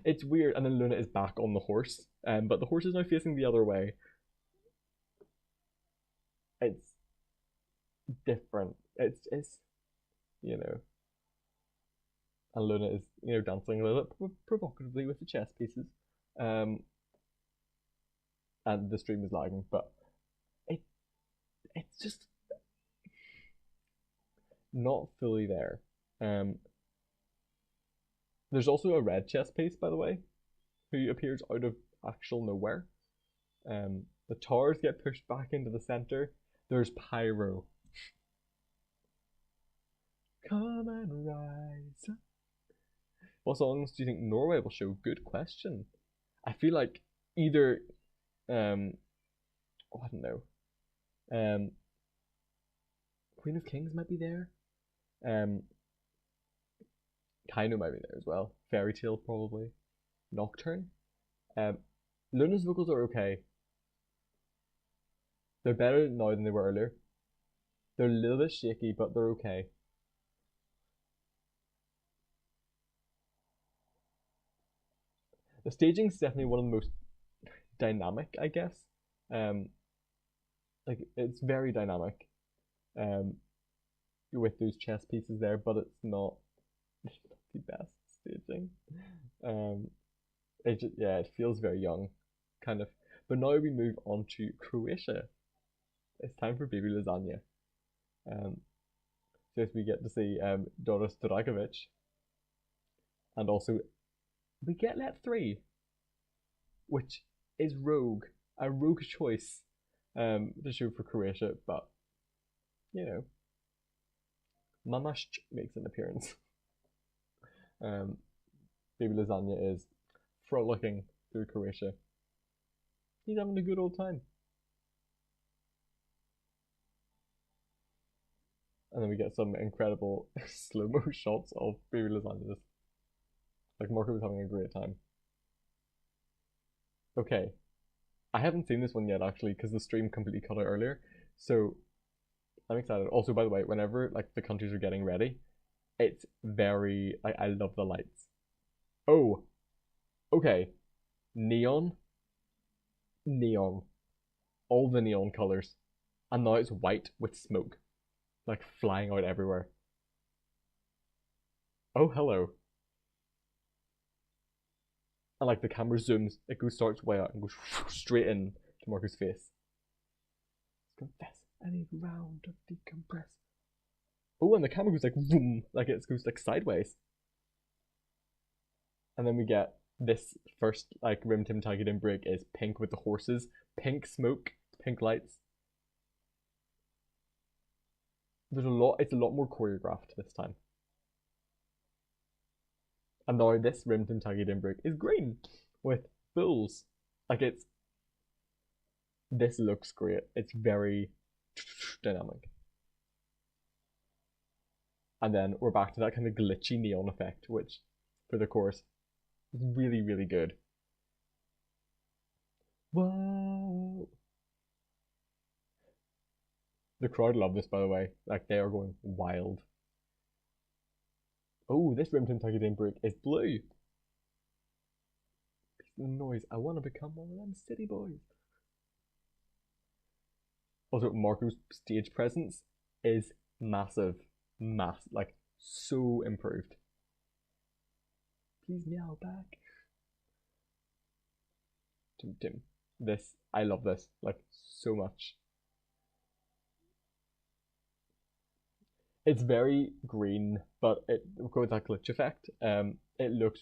It's weird, and then Luna is back on the horse, but the horse is now facing the other way. It's different. It's you know, and Luna is dancing a little bit provocatively with the chess pieces, and the stream is lagging, but it it's just not fully there. There's also a red chess piece, by the way, who appears out of actual nowhere. The towers get pushed back into the center. There's pyro. Come and rise. What songs do you think Norway will show? Good question. I feel like either, I don't know. Queen of Kings might be there. Kaino might be there as well. Fairy Tale probably. Nocturne. Luna's vocals are okay. They're better now than they were earlier. They're a little bit shaky, but they're okay. The staging is definitely one of the most dynamic, I guess. Like it's very dynamic. With those chess pieces there, but it's not the best staging. It feels very young, kind of. But now we move on to Croatia. It's time for Baby Lasagna. So we get to see Doris Dragovic, and also we get Let 3, which is rogue, a rogue choice to show for Croatia, but Mamash makes an appearance. Baby Lasagna is frolicking through Croatia. He's having a good old time. And then we get some incredible slow-mo shots of Baby Lasagna. Like Marco was having a great time. Okay. I haven't seen this one yet actually because the stream completely cut out earlier. So I'm excited. Also, by the way, whenever like the countries are getting ready, it's very I love the lights. Oh, okay. Neon. All the neon colors. And now it's white with smoke. Like flying out everywhere. Oh, hello. And like the camera zooms, it starts way out and goes straight in to Marco's face. Confess, I need round of decompress. Oh, and the camera goes like boom, like it goes like sideways. And then we get this first like Rim Tim Taggy Dim break is pink with the horses, pink smoke, pink lights. It's a lot more choreographed this time. And now this Rim Tim Taggy Dim break is green with bulls. Like this looks great. It's very dynamic. And then we're back to that kind of glitchy neon effect, which for the chorus is really, really good. Whoa. The crowd love this, by the way. Like they are going wild. Oh, this Rim Tim Taggy Dim break is blue. The noise. I want to become one of them city boys. Also, Marco's stage presence is massive. Like so improved. Please meow back. Tim. This, I love this, like so much. It's very green, but it goes with that glitch effect. It looks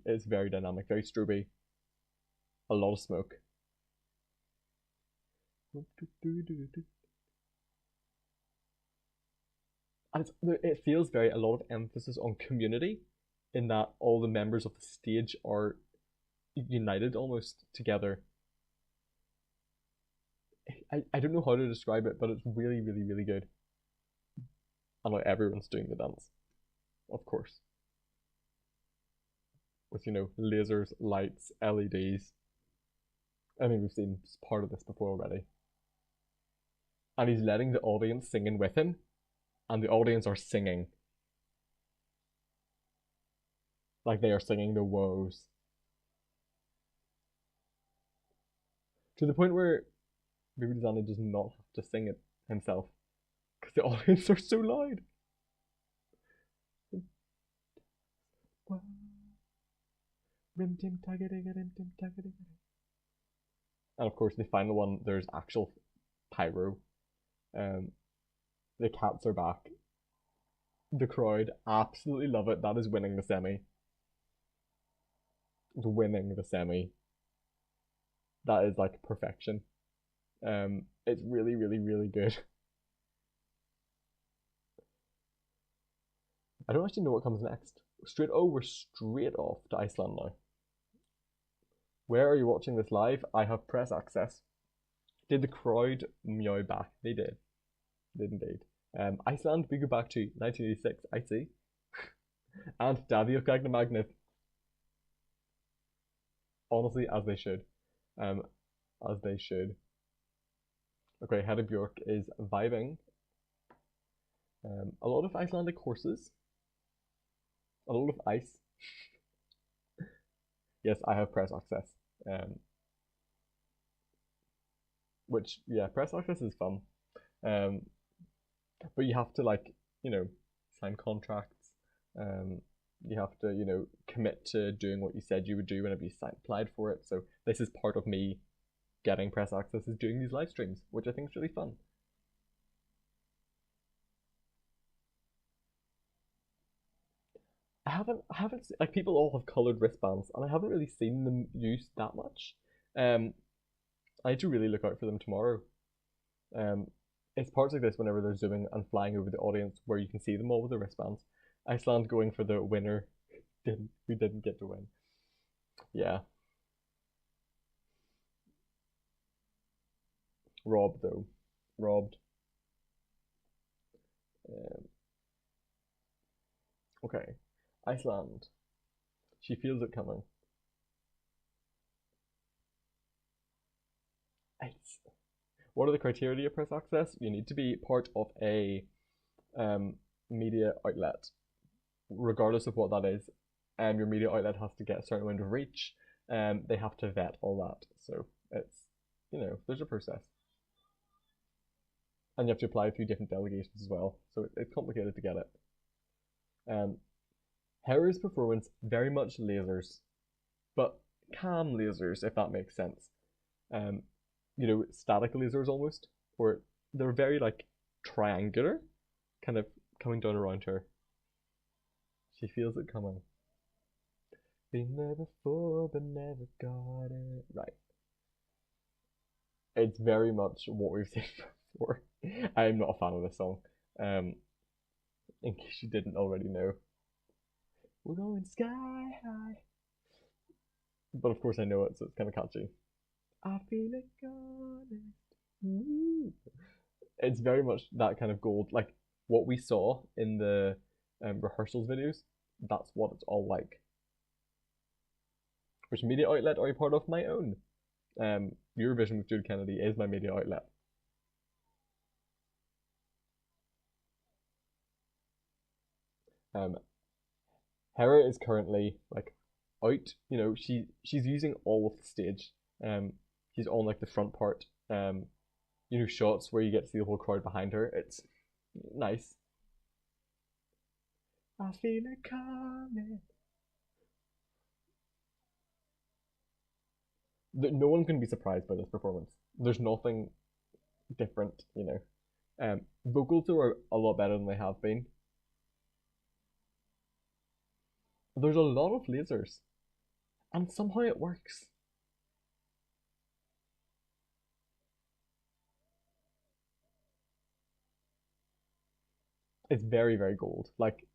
it's very dynamic, very stroby. A lot of smoke. And it feels a lot of emphasis on community, in that all the members of the stage are united almost together. I don't know how to describe it, but it's really, really, really good. And like everyone's doing the dance, of course. With lasers, lights, LEDs. I mean, we've seen part of this before already. And he's letting the audience sing in with him, and the audience are singing. Like they are singing the woes. To the point where Baby Zani does not have to sing it himself. Because the audience are so loud. And of course, the final one, there's actual pyro. The cats are back. The crowd absolutely love it. That is winning the semi. Winning the semi. That is like perfection. It's really, really, really good. I don't actually know what comes next. We're straight off to Iceland now. Where are you watching this live? I have press access. Did the crowd meow back? They did. They did indeed. Iceland, we go back to 1986, I see. And Davy of Magnet. Honestly, as they should. As they should. Okay, Hedda Björk is vibing. A lot of Icelandic horses. A lot of ice. Yes, I have press access. Which, yeah, press access is fun. But you have to, like, you know, sign contracts. You have to, you know, commit to doing what you said you would do whenever you applied for it. So this is part of me getting press access, is doing these live streams, which I think is really fun. I haven't like, people all have coloured wristbands, and I haven't really seen them used that much. I need to really look out for them tomorrow. It's parts like this whenever they're zooming and flying over the audience where you can see them all with the wristbands. Iceland going for the winner, who didn't get to win. Yeah. Robbed though. Robbed. Okay. Iceland. She feels it coming. Ice. What are the criteria to press access? You need to be part of a media outlet, regardless of what that is. Your media outlet has to get a certain amount of reach. They have to vet all that. So it's, you know, there's a process. And you have to apply through different delegations as well. So it's complicated to get it. Harry's performance, very much lasers, but calm lasers, if that makes sense. You know, static lasers almost, or they're very like triangular, kind of coming down around her. She feels it coming. Been there before, but never got it right. It's very much what we've seen before. I am not a fan of this song. In case you didn't already know. We're going sky high. But of course I know it, so it's kind of catchy. I feel it honest. It's very much that kind of gold, like what we saw in the rehearsals videos. That's what it's all like. Which media outlet are you part of? My own. Eurovision with Jude Kennedy is my media outlet. Hera is currently like out. You know, she's using all of the stage. She's on like the front part. You know, shots where you get to see the whole crowd behind her. It's nice. I feel it coming. No one can be surprised by this performance. There's nothing different, you know. Vocals are a lot better than they have been. There's a lot of lasers, and somehow it works. It's very, very gold. Like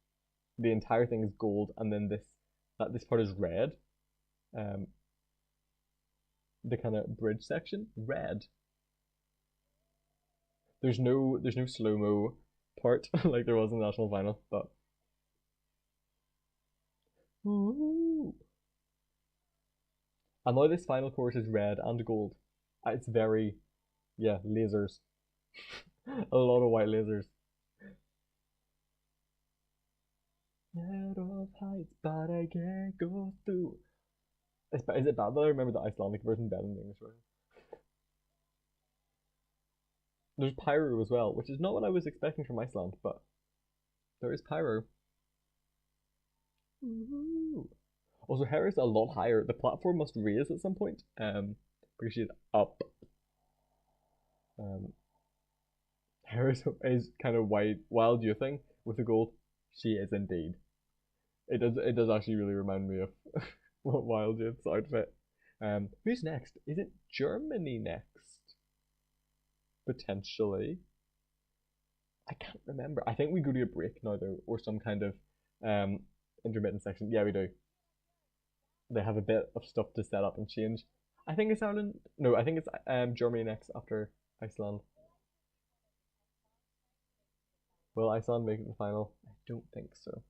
the entire thing is gold, and then this part is red. The kind of bridge section, red. There's no slow mo part like there was in the national final, but ooh. And now this final chorus is red and gold. It's very, yeah, lasers. A lot of white lasers. Out of heights, but I can't go through. Is it bad that I remember the Icelandic version better than the English version? There's pyro as well, which is not what I was expecting from Iceland, but there is pyro. Ooh. Also, hair is a lot higher. The platform must raise at some point. Because she's up. Hair is kind of wild you thing with the gold. She is indeed. It does actually really remind me of what Wild Youth's outfit. Who's next? Is it Germany next? Potentially. I can't remember. I think we go to a break now though, or some kind of intermittent section. Yeah, we do. They have a bit of stuff to set up and change. I think it's Ireland. No, I think it's Germany next after Iceland. Will Iceland make it to the final? I don't think so.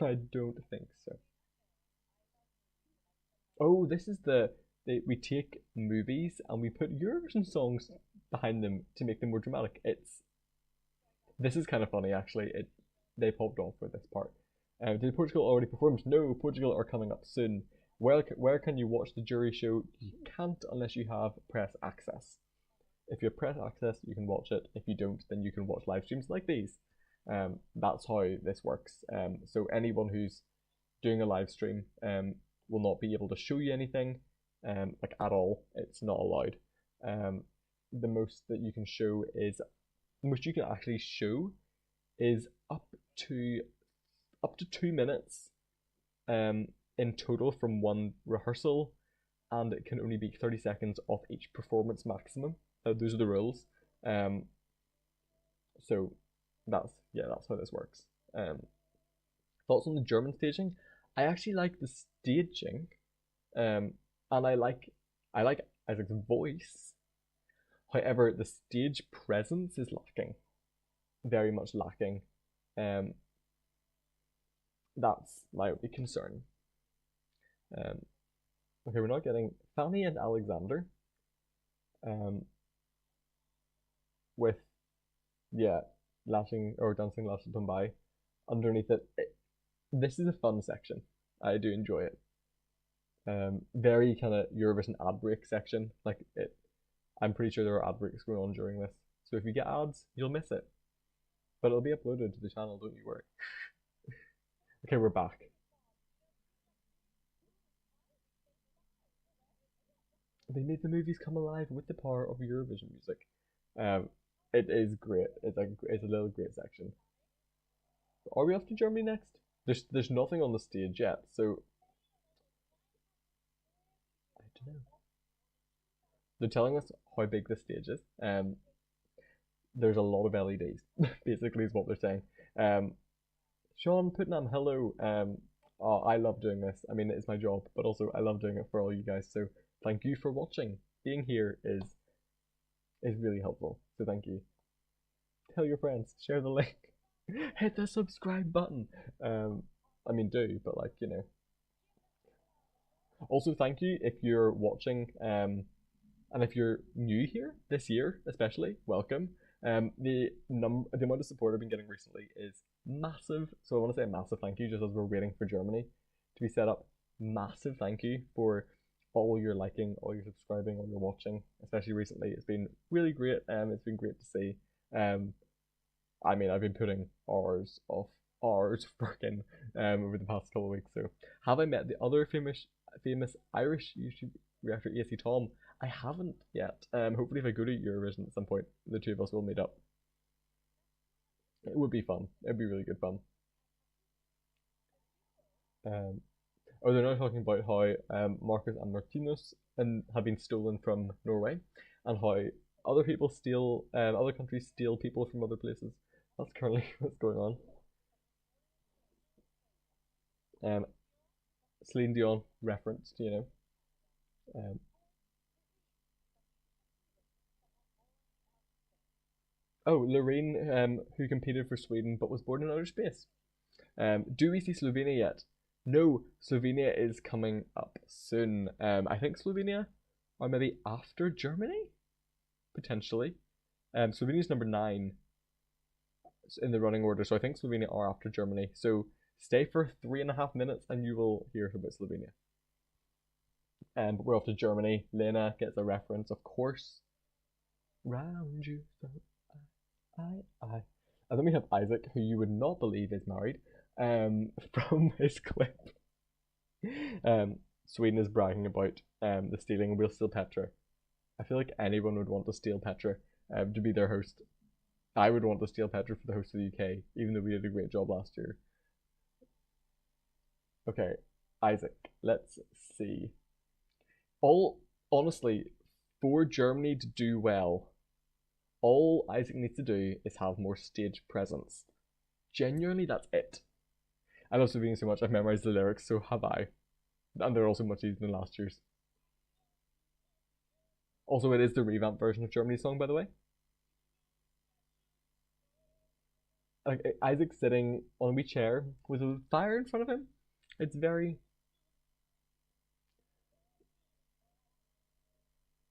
I don't think so. Oh, this is we take movies and we put Eurovision songs behind them to make them more dramatic. This is kind of funny actually. They popped off for this part. Did Portugal already perform? No, Portugal are coming up soon. Where can you watch the jury show? You can't unless you have press access. If you have press access, you can watch it. If you don't, then you can watch live streams like these. That's how this works. So anyone who's doing a live stream will not be able to show you anything, like at all. It's not allowed. The most that you can show is, the most you can actually show is up to 2 minutes in total from one rehearsal, and it can only be 30 seconds off each performance maximum. Those are the rules. So that's how this works. Thoughts on the German staging? I actually like the staging, and I like Isaac's voice. However, the stage presence is lacking, very much lacking. That's my only concern. Okay, we're not getting Fanny and Alexander. With lashing or dancing lashes by underneath it. This is a fun section. I do enjoy it. Very kind of Eurovision ad break section. Like it, I'm pretty sure there are ad breaks going on during this. So if you get ads, you'll miss it. But it'll be uploaded to the channel, don't you worry. Okay, we're back. They made the movies come alive with the power of Eurovision music. It is great. It's a little great section. Are we off to Germany next? There's nothing on the stage yet, so I don't know. They're telling us how big the stage is. There's a lot of LEDs. Basically, is what they're saying. Sean Putnam, hello. I love doing this. I mean, it's my job, but also I love doing it for all you guys. So thank you for watching. Being here is really helpful. So thank you. Tell your friends. Share the link. Hit the subscribe button. I mean, do, but like, you know. Also, thank you if you're watching, and if you're new here this year, especially, welcome. The amount of support I've been getting recently is massive. So I want to say a massive thank you, just as we're waiting for Germany to be set up. Massive thank you for all your liking, all your subscribing, all your watching, especially recently. It's been really great. It's been great to see. I mean, I've been putting hours working over the past couple of weeks. So, have I met the other famous Irish YouTube reactor, AC Tom? I haven't yet. Hopefully, if I go to Eurovision at some point, the two of us will meet up. It would be fun. It'd be really good fun. They're now talking about how Marcus and Martinus have been stolen from Norway, and how other countries steal people from other places. That's currently what's going on. Celine Dion referenced, you know. Lorraine, who competed for Sweden but was born in outer space. Do we see Slovenia yet? No, Slovenia is coming up soon. I think Slovenia are maybe after Germany, potentially. Slovenia's number 9 in the running order, so I think Slovenia are after Germany. So Stay for 3.5 minutes and you will hear about Slovenia. But we're off to Germany. Lena gets a reference, of course. Round you, so I. And then we have Isaac, who you would not believe is married, from his clip. Sweden is bragging about the stealing. We'll steal Petra. I feel like anyone would want to steal Petra to be their host. I would want to steal Petra for the host of the UK, even though we did a great job last year. Okay, Isaac, let's see. Honestly, for Germany to do well, all Isaac needs to do is have more stage presence. Genuinely, that's it. I love Slovenia so much, I've memorized the lyrics, so have I. And they're also much easier than last year's. Also, it is the revamped version of Germany's song, by the way. Like, Isaac's sitting on a wee chair with a fire in front of him. It's very...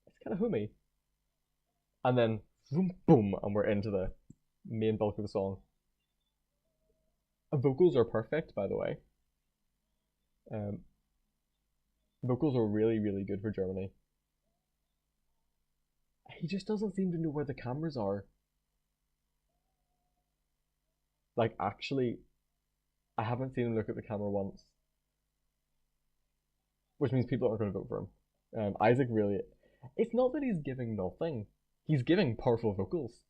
It's kind of homey. And then, boom, boom, and we're into the main bulk of the song. Vocals are perfect, by the way. Vocals are really, really good for Germany. He just doesn't seem to know where the cameras are. Like, actually, I haven't seen him look at the camera once. Which means people aren't going to vote for him. Isaac really... It's not that he's giving nothing. He's giving powerful vocals.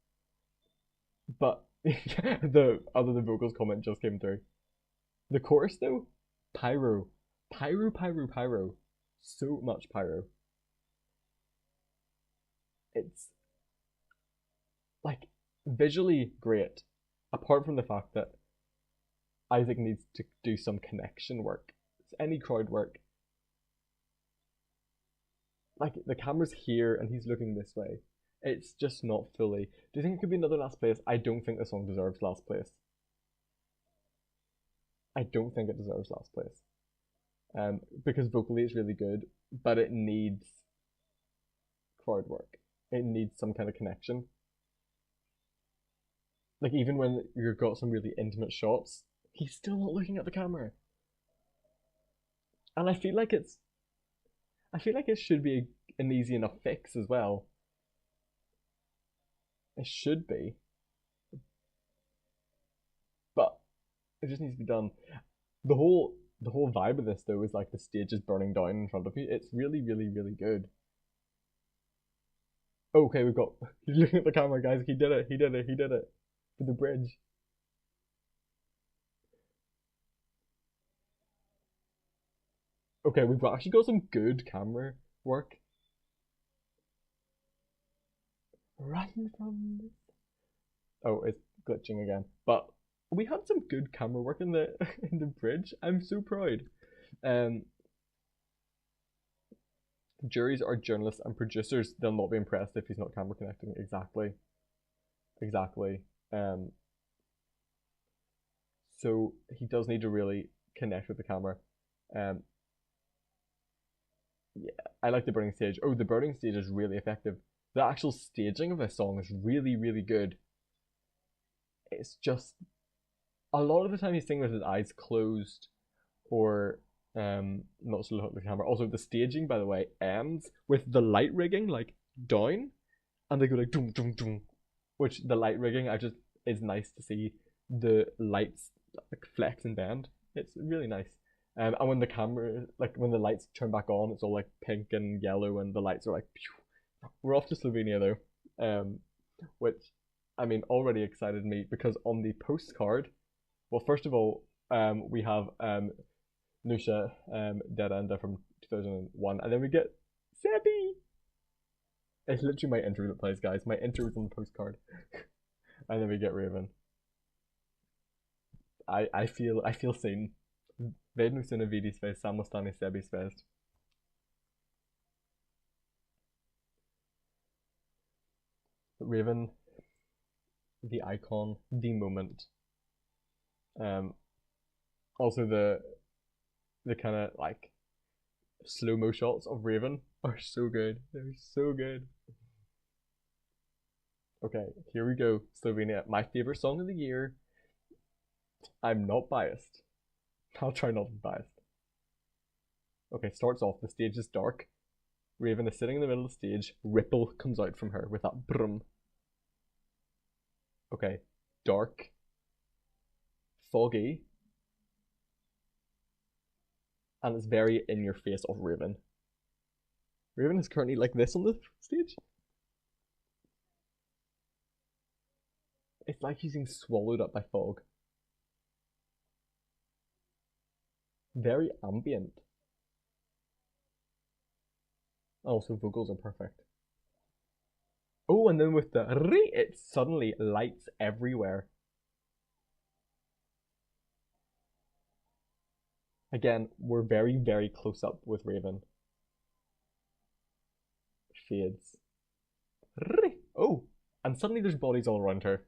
But the vocals comment just came through. The chorus, though? Pyro. Pyro, pyro, pyro. So much pyro. It's... like, visually great. Apart from the fact that Isaac needs to do some connection work. It's any crowd work. Like, the camera's here and he's looking this way. It's just not fully. Do you think it could be another last place? I don't think the song deserves last place. I don't think it deserves last place. Because vocally it's really good, but it needs crowd work. It needs some kind of connection. Like, even when you've got some really intimate shots, he's still not looking at the camera. And I feel like it should be an easy enough fix as well. It should be. But it just needs to be done. The whole vibe of this, though, is like the stage is burning down in front of you. It's really, really, really good. Okay, he's looking at the camera, guys. He did it. To the bridge. Okay, we've actually got some good camera work. Run from this. Oh, it's glitching again. But we had some good camera work in the in the bridge. I'm so proud. Juries are journalists and producers. They'll not be impressed if he's not camera connecting. Exactly. So he does need to really connect with the camera. Yeah, I like the burning stage. Oh, the burning stage is really effective. The actual staging of this song is really, really good. It's just a lot of the time he's singing with his eyes closed, or not so look at the camera. Also, the staging, by the way, ends with the light rigging like down, and they go like doom doom doom, which the light rigging is nice to see the lights like flex and bend. It's really nice. And when the camera, like when the lights turn back on, it's all like pink and yellow, and the lights are like, pew. We're off to Slovenia though, which, I mean, already excited me because on the postcard, well, first of all, we have Nusha Deranda from 2001, and then we get Sebi. It's literally my intro that plays, guys. My intro is on the postcard, and then we get Raven. I feel seen. Vedno se ne vidi sve, samo stane sebi svest. Raven, the icon, the moment. Also the kind of like slow-mo shots of Raven are so good. They're so good. Okay, here we go. Slovenia, my favorite song of the year. I'm not biased. I'll try not to be biased. Okay, starts off, the stage is dark. Raven is sitting in the middle of the stage. Ripple comes out from her with that brum. Okay, dark. Foggy. And it's very in your face of Raven. Raven is currently like this on the stage. It's like he's being swallowed up by fog. Very ambient. Also, vocals are perfect. Oh, and then with the re, it suddenly lights everywhere. Again, we're very, very close up with Raven. Fades. Oh, and suddenly there's bodies all around her.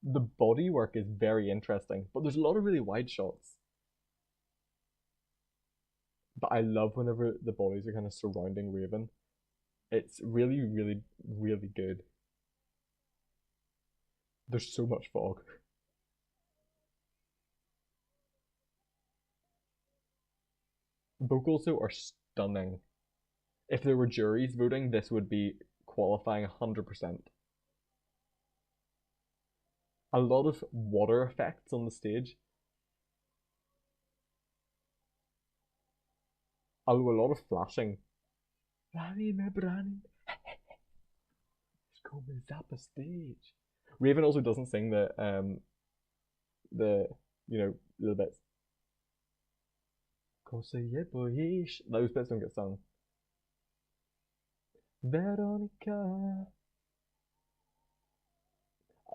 The body work is very interesting, but there's a lot of really wide shots. But I love whenever the bodies are kind of surrounding Raven. It's really, really, really good. There's so much fog. Vocals though are stunning. If there were juries voting, this would be qualifying 100%. A lot of water effects on the stage. A lot of flashing. Stage. Raven also doesn't sing the little bits. Those bits don't get sung. Veronica.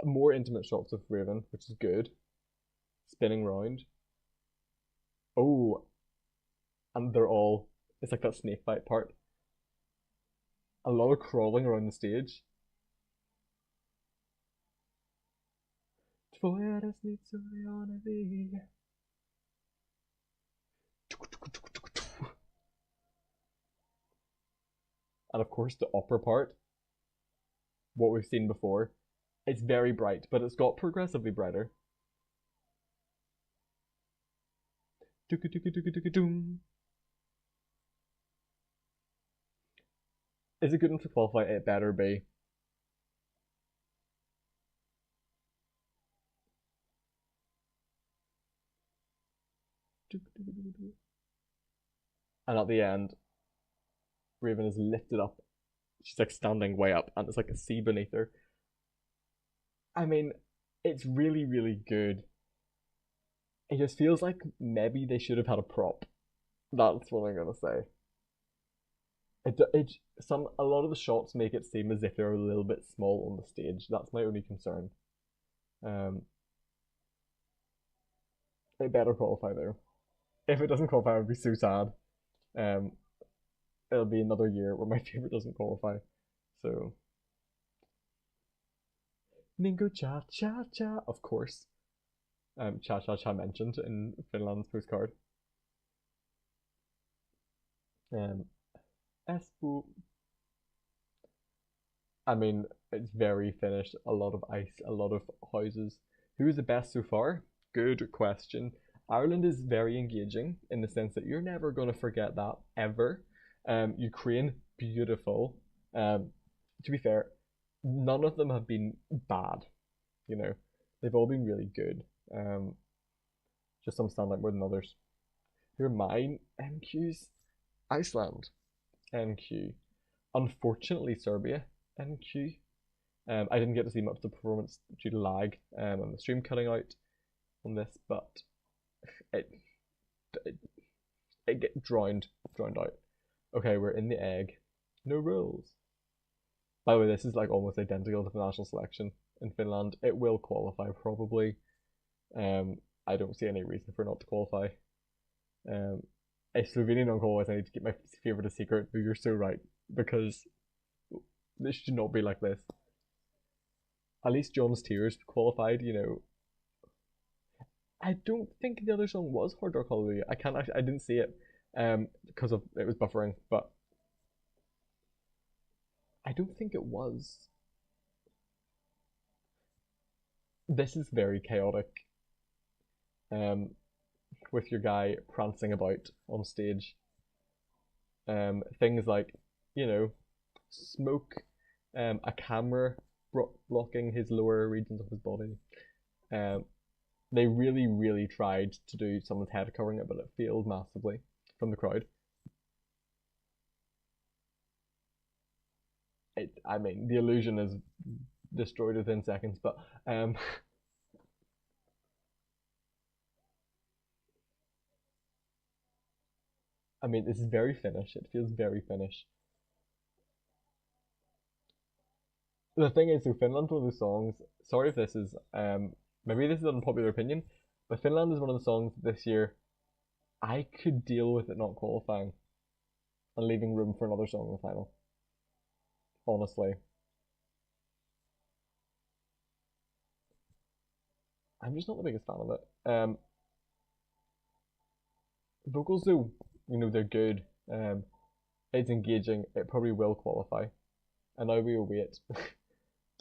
More intimate shots of Raven, which is good. Spinning round. Oh, and they're all, it's like that snake bite part. A lot of crawling around the stage. And of course the upper part, what we've seen before. It's very bright, but it's got progressively brighter. Is it good enough to qualify? It better be. And at the end, Raven is lifted up. She's like standing way up, and it's like a sea beneath her. I mean, it's really, really good. It just feels like maybe they should have had a prop. That's what I'm gonna say. A lot of the shots make it seem as if they're a little bit small on the stage. That's my only concern. It better qualify though. If it doesn't qualify, I would be so sad. It'll be another year where my favorite doesn't qualify. So, Ningo Cha Cha Cha, of course. Cha Cha Cha mentioned in Finland's postcard. Espo. I mean, it's very finished. A lot of ice, a lot of houses. Who is the best so far? Good question. Ireland is very engaging in the sense that you're never going to forget that ever. Ukraine, beautiful. To be fair, none of them have been bad. You know, they've all been really good. Just some stand out more than others. Who are mine? MQs. Iceland. MQ. Unfortunately, Serbia. MQ. I didn't get to see much of the performance due to lag and the stream cutting out on this, but it get drowned out. Okay, we're in the egg. No rules. By the way, this is like almost identical to the national selection in Finland. It will qualify probably. I don't see any reason for it not to qualify. If Slovenia don't qualify, I need to keep my favourite a secret, but you're so right, because this should not be like this. At least John's Tears qualified, you know. I don't think the other song was Hard Rock Hallelujah. I didn't see it because of it was buffering, but I don't think it was. This is very chaotic. With your guy prancing about on stage. Things like, you know, smoke, a camera blocking his lower regions of his body. They really, really tried to do someone's head covering it, but it failed massively from the crowd. I mean, the illusion is destroyed within seconds, but I mean, this is very Finnish. It feels very Finnish. The thing is, so Finland's one of the songs. Sorry if this is maybe this is an unpopular opinion, but Finland is one of the songs this year I could deal with it not qualifying and leaving room for another song in the final. Honestly, I'm just not the biggest fan of it. Vocals though, you know, they're good. It's engaging. It probably will qualify. And now we await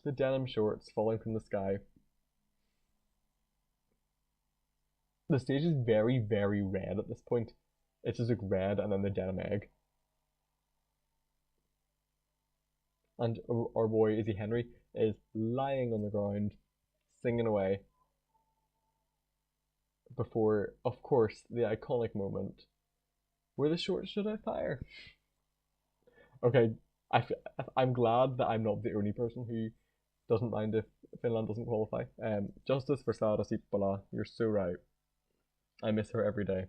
the denim shorts falling from the sky. The stage is very, very red at this point. It's just like red and then the denim egg. And our boy Izzy Henry is lying on the ground, singing away. Before, of course, the iconic moment where the shorts should I fire? Okay, I'm glad that I'm not the only person who doesn't mind if Finland doesn't qualify. Justice for Saara Sippala, you're so right. I miss her every day.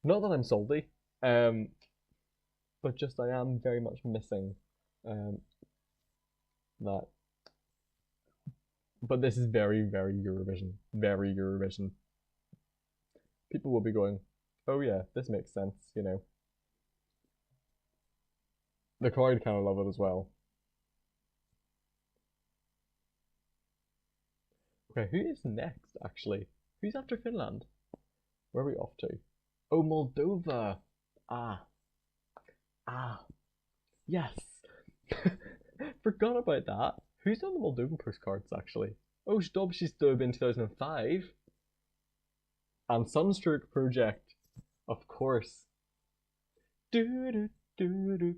Not that I'm salty, but just I am very much missing that. But this is very, very Eurovision. Very Eurovision. People will be going, oh yeah, this makes sense, you know. The crowd kind of love it as well. Okay, who is next, actually? Who's after Finland? Where are we off to? Oh, Moldova! Ah. Ah. Yes! Forgot about that. Who's on the Moldovan postcards, actually? Oh, she's dub in 2005. And Sunstroke Project, of course. Do do do do.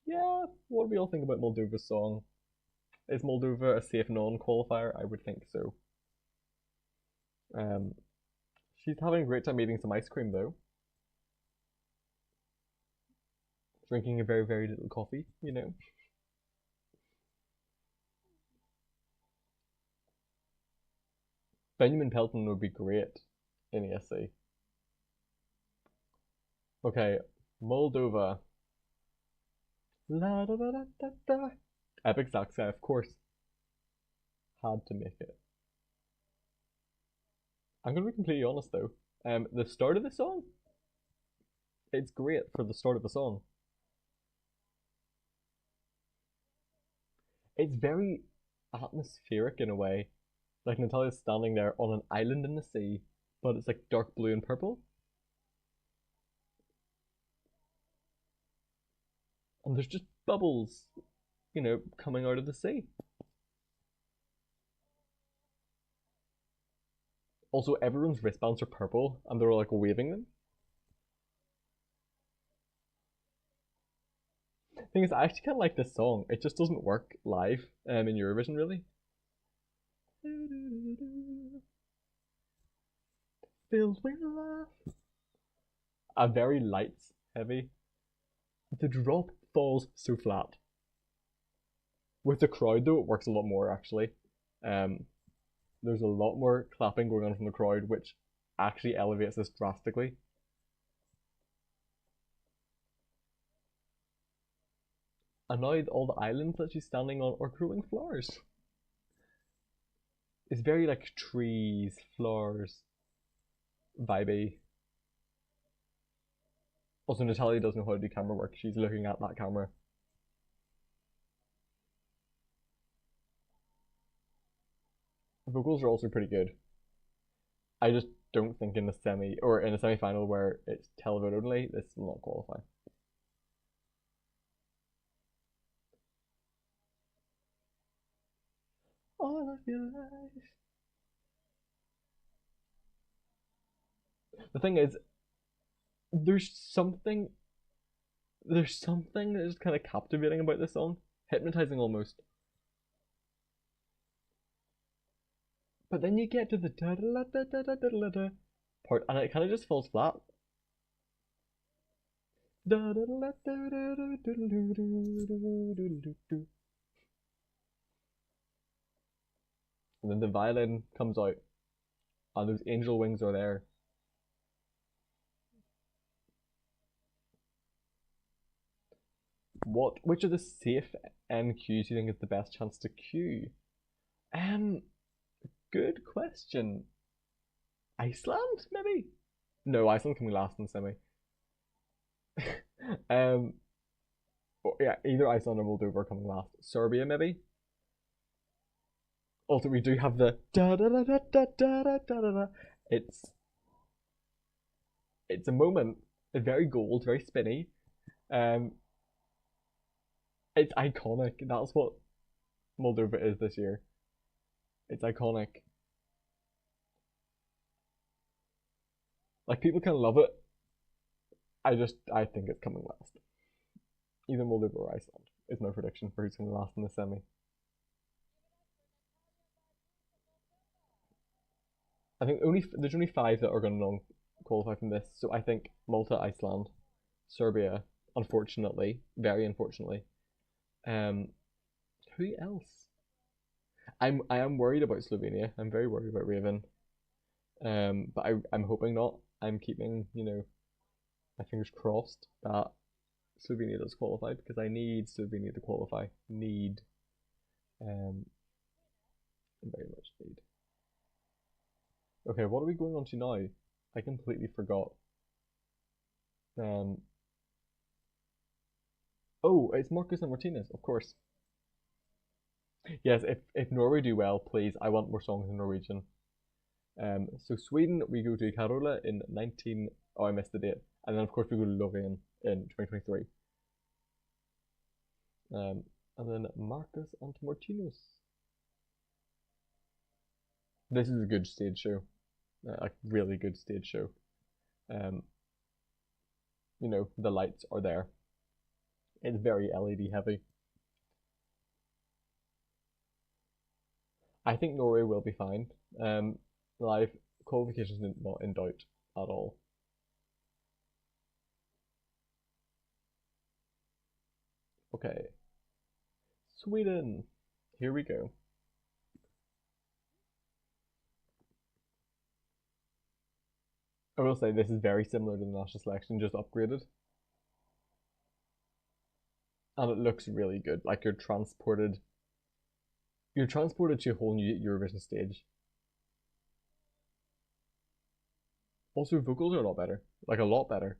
Yeah, what do we all think about Moldova's song? Is Moldova a safe non-qualifier? I would think so. She's having a great time eating some ice cream though. Drinking a very, very little coffee, you know. Benjamin Pelton would be great in ESC. Okay, Moldova. La da da da da da. Epic Saxa, of course. Had to make it. I'm gonna be completely honest though. The start of the song, it's great for the start of the song. It's very atmospheric in a way. Like Natalia's standing there on an island in the sea, but it's like dark blue and purple. And there's just bubbles, you know, coming out of the sea. Also, everyone's wristbands are purple and they're all like waving them. Thing is, I actually kind of like this song. It just doesn't work live in Eurovision, really. Filled with love. A very light, heavy. The drop falls so flat. With the crowd, though, it works a lot more, actually. There's a lot more clapping going on from the crowd, which actually elevates this drastically. And now all the islands that she's standing on are growing flowers. It's very like trees, flowers, vibey. Also, Natalia doesn't know how to do camera work. She's looking at that camera. The vocals are also pretty good. I just don't think in the semi or in a semi-final where it's televote only, this will not qualify. all of your life. The thing is, there's something that is kind of captivating about this song, hypnotizing almost. But then you get to the da da da da da da da part, and it kind of just falls flat. And then the violin comes out, and those angel wings are there. Which of the safe NQs do you think is the best chance to queue? Good question. Iceland, maybe? No, Iceland coming last in the semi. Yeah, either Iceland or Moldova coming last. Serbia, maybe? Also, we do have the da da da da da da da da da. It's a moment. It's very gold, very spinny. It's iconic. That's what Moldova is this year. It's iconic. Like, people can love it. I think it's coming last. Either Moldova or Iceland is my prediction for who's coming last in the semi. I think there's only 5 that are going to qualify from this. So I think Malta, Iceland, Serbia, unfortunately, very unfortunately. Who else? I am worried about Slovenia. I'm very worried about Raven. But I'm hoping not. I'm keeping, my fingers crossed that Slovenia does qualify, because I need Slovenia to qualify. Very much need. Okay, what are we going on to now? I completely forgot. Oh, it's Marcus and Martinez, of course. Yes, if Norway do well, please, I want more songs in Norwegian. So Sweden, we go to Carola in 19... Oh, I missed the date. And then, of course, we go to Lorien in 2023. And then Marcus and Martinez. This is a good stage show. A really good stage show. The lights are there. It's very LED heavy. I think Norway will be fine. Live qualifications not in doubt at all. Okay. Sweden. Here we go. I will say this is very similar to the national selection, just upgraded. And it looks really good. Like you're transported to a whole new Eurovision stage. Also, vocals are a lot better. Like, a lot better.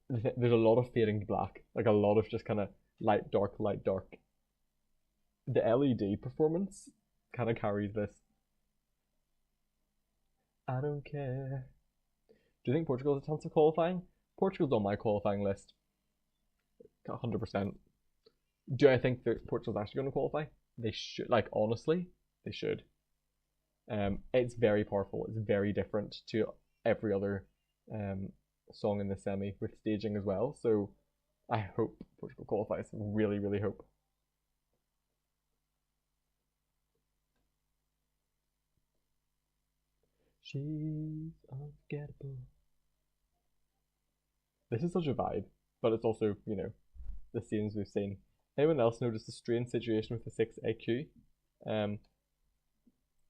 There's a lot of fading to black. Like, a lot of just kind of light, dark, light, dark. The LED performance kind of carries this. I don't care. Do you think Portugal has a chance of qualifying? Portugal's on my qualifying list. 100%. Do I think that Portugal's actually going to qualify? They should. Like, honestly, they should. It's very powerful. It's very different to every other song in the semi with staging as well. So I hope Portugal qualifies. Really, really hope. She's unforgettable. This is such a vibe, but it's also, the scenes we've seen. Anyone else notice the strange situation with the 6 AQ?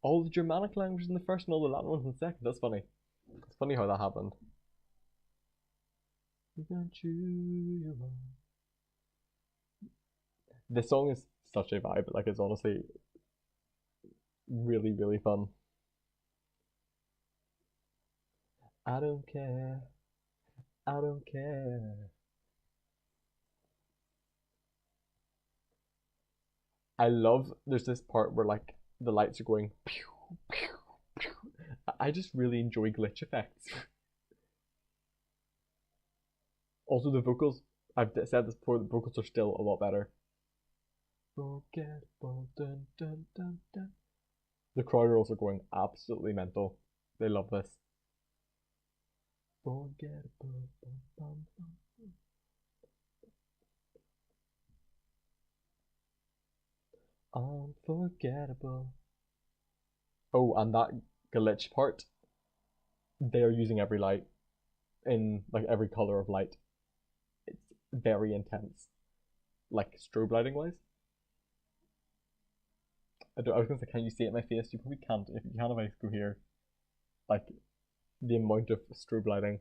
All the Germanic languages in the first and all the Latin ones in the second. That's funny. It's funny how that happened. This song is such a vibe. Like, it's honestly really, really fun. I don't care. I don't care. I love there's this part where like the lights are going pew, pew, pew. I just really enjoy glitch effects. Also, the vocals, I've said this before, the vocals are still a lot better. Forgettable, dun, dun, dun, dun. The crowd are also going absolutely mental. They love this. Forgettable, bum, bum, bum. Unforgettable. Oh, and that glitch part, they are using every light in like every color of light. It's very intense, like strobe lighting wise. I was gonna say, can you see it in my face? You probably can't. If you can, if I go here, like the amount of strobe lighting.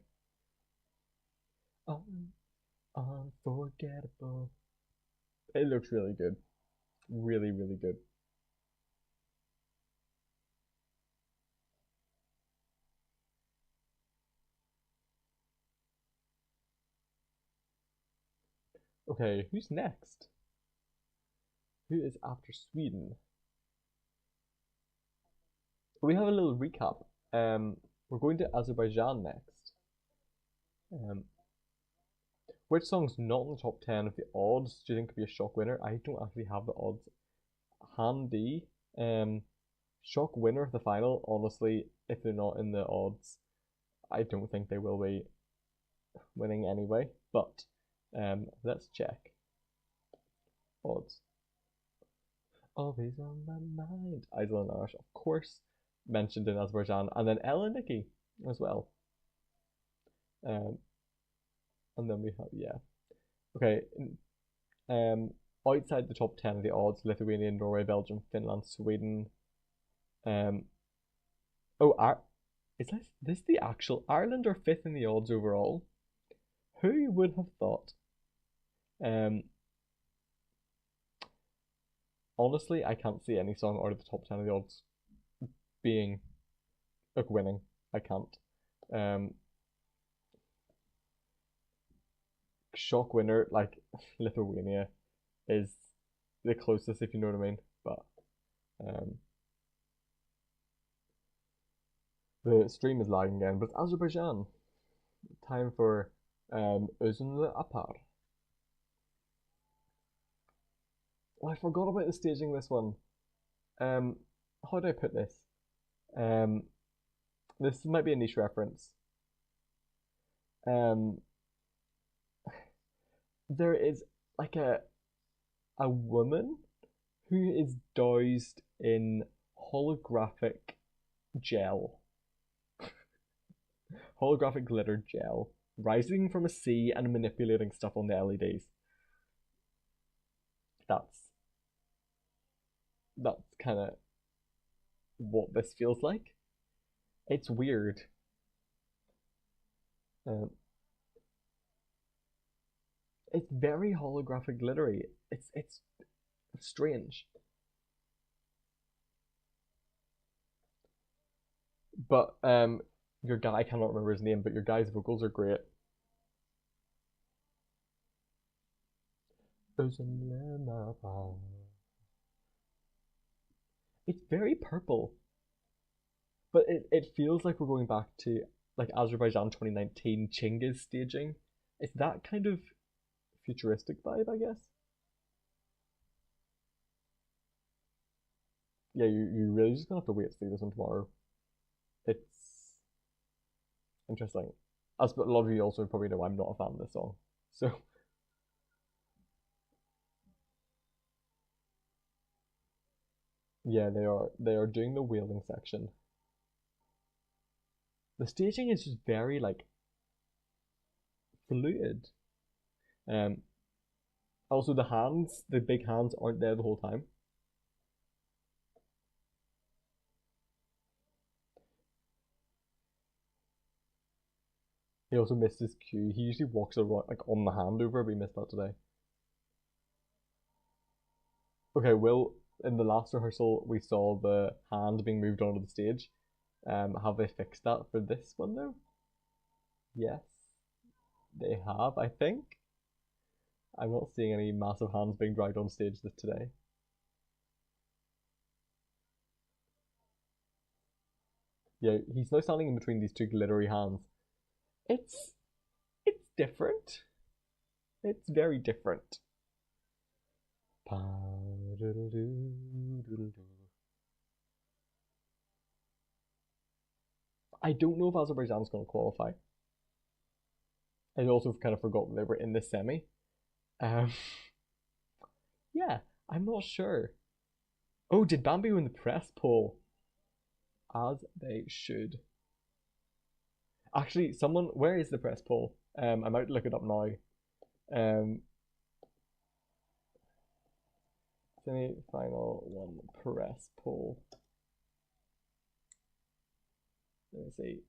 Unforgettable. It looks really good. Really, really good. Okay, who's next? Who is after Sweden? We have a little recap. We're going to Azerbaijan next. Which song's not in the top 10 of the odds do you think could be a shock winner? I don't actually have the odds handy. Shock winner of the final, honestly, if they're not in the odds, I don't think they will be winning anyway. But let's check. Odds. Always on my mind. Iceland Irish, of course, mentioned in Azerbaijan, and then Ella Nikki as well. And then we have okay. Outside the top 10 of the odds, Lithuania, Norway, Belgium, Finland, Sweden. Is this the actual Ireland are fifth in the odds overall? Who would have thought? Honestly, I can't see any song out of the top 10 of the odds being like winning. I can't. Shock winner, like Lithuania, is the closest, if you know what I mean. But the stream is lagging again. But Azerbaijan, time for Özünlə apar. Oh, I forgot about the staging this one. How do I put this? This might be a niche reference. There is like a woman who is doused in holographic gel. Holographic glitter gel rising from a sea and manipulating stuff on the LEDs. That's kind of what this feels like. It's weird. It's very holographic glittery. It's strange. But your guy, I cannot remember his name, but your guy's vocals are great. It's very purple, but it feels like we're going back to like Azerbaijan 2019 Chingiz staging. It's that kind of futuristic vibe, I guess. Yeah, you really just gonna have to wait to see this one tomorrow. It's interesting. As but a lot of you also probably know I'm not a fan of this song. So yeah, they are doing the wailing section. The staging is just very like fluid. Also the hands, the big hands aren't there the whole time. He also missed his cue. He usually walks around like on the hand over, but he missed that today. Okay, Will, in the last rehearsal we saw the hand being moved onto the stage. Have they fixed that for this one though? Yes, they have, I think. I'm not seeing any massive hands being dragged on stage today. Yeah, he's now standing in between these two glittery hands. It's different. It's very different. I don't know if Azerbaijan's going to qualify. I also kind of forgot that they were in the semi. Um, yeah, I'm not sure. Oh, did Bambi win the press poll? As they should. Actually, where is the press poll? I might look it up now. Semi-final one press poll. Let me see.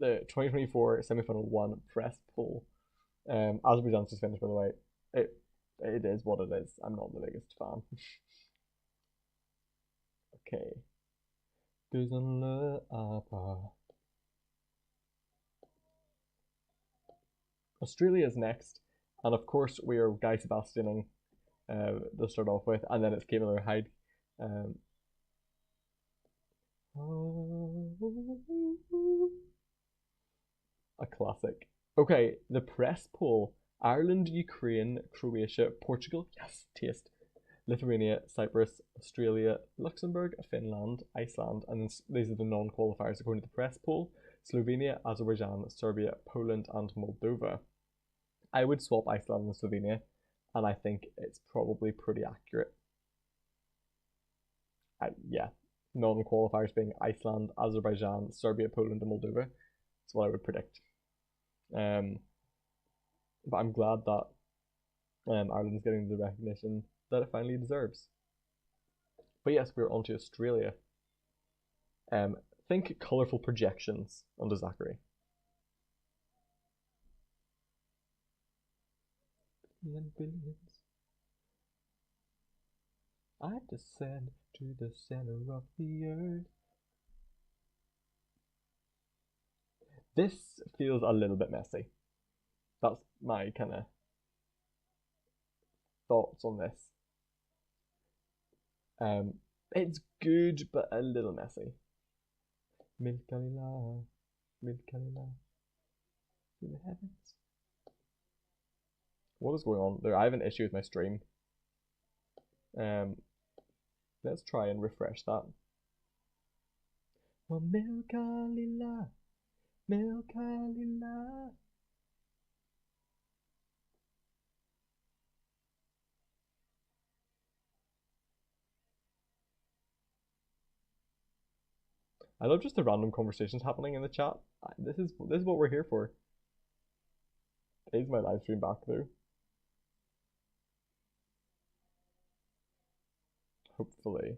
The 2024 semi-final one press poll. Azerbaijan's just finished, by the way. It is what it is. I'm not the biggest fan. Okay. Özünlə, apar. Australia is next, and of course we are Guy Sebastianing to start off with, and then it's Kate Miller-Hyde. A classic. Okay, the press poll. Ireland, Ukraine, Croatia, Portugal, yes, taste. Lithuania, Cyprus, Australia, Luxembourg, Finland, Iceland, and then these are the non-qualifiers according to the press poll. Slovenia, Azerbaijan, Serbia, Poland, and Moldova. I would swap Iceland and Slovenia, and I think it's probably pretty accurate. Yeah, non-qualifiers being Iceland, Azerbaijan, Serbia, Poland, and Moldova. That's what I would predict. But I'm glad that Ireland's getting the recognition that it finally deserves. But yes, we're on to Australia. Think colourful projections under Zachary. Billions. I descend to the center of the earth. This feels a little bit messy. That's my kind of thoughts on this. It's good, but a little messy. Milkali, Milkali, to the heavens. What is going on there? I have an issue with my stream. Let's try and refresh that. Oh, Milkali, Milkali. I love just the random conversations happening in the chat. This is what we're here for. Is my live stream back though? Hopefully.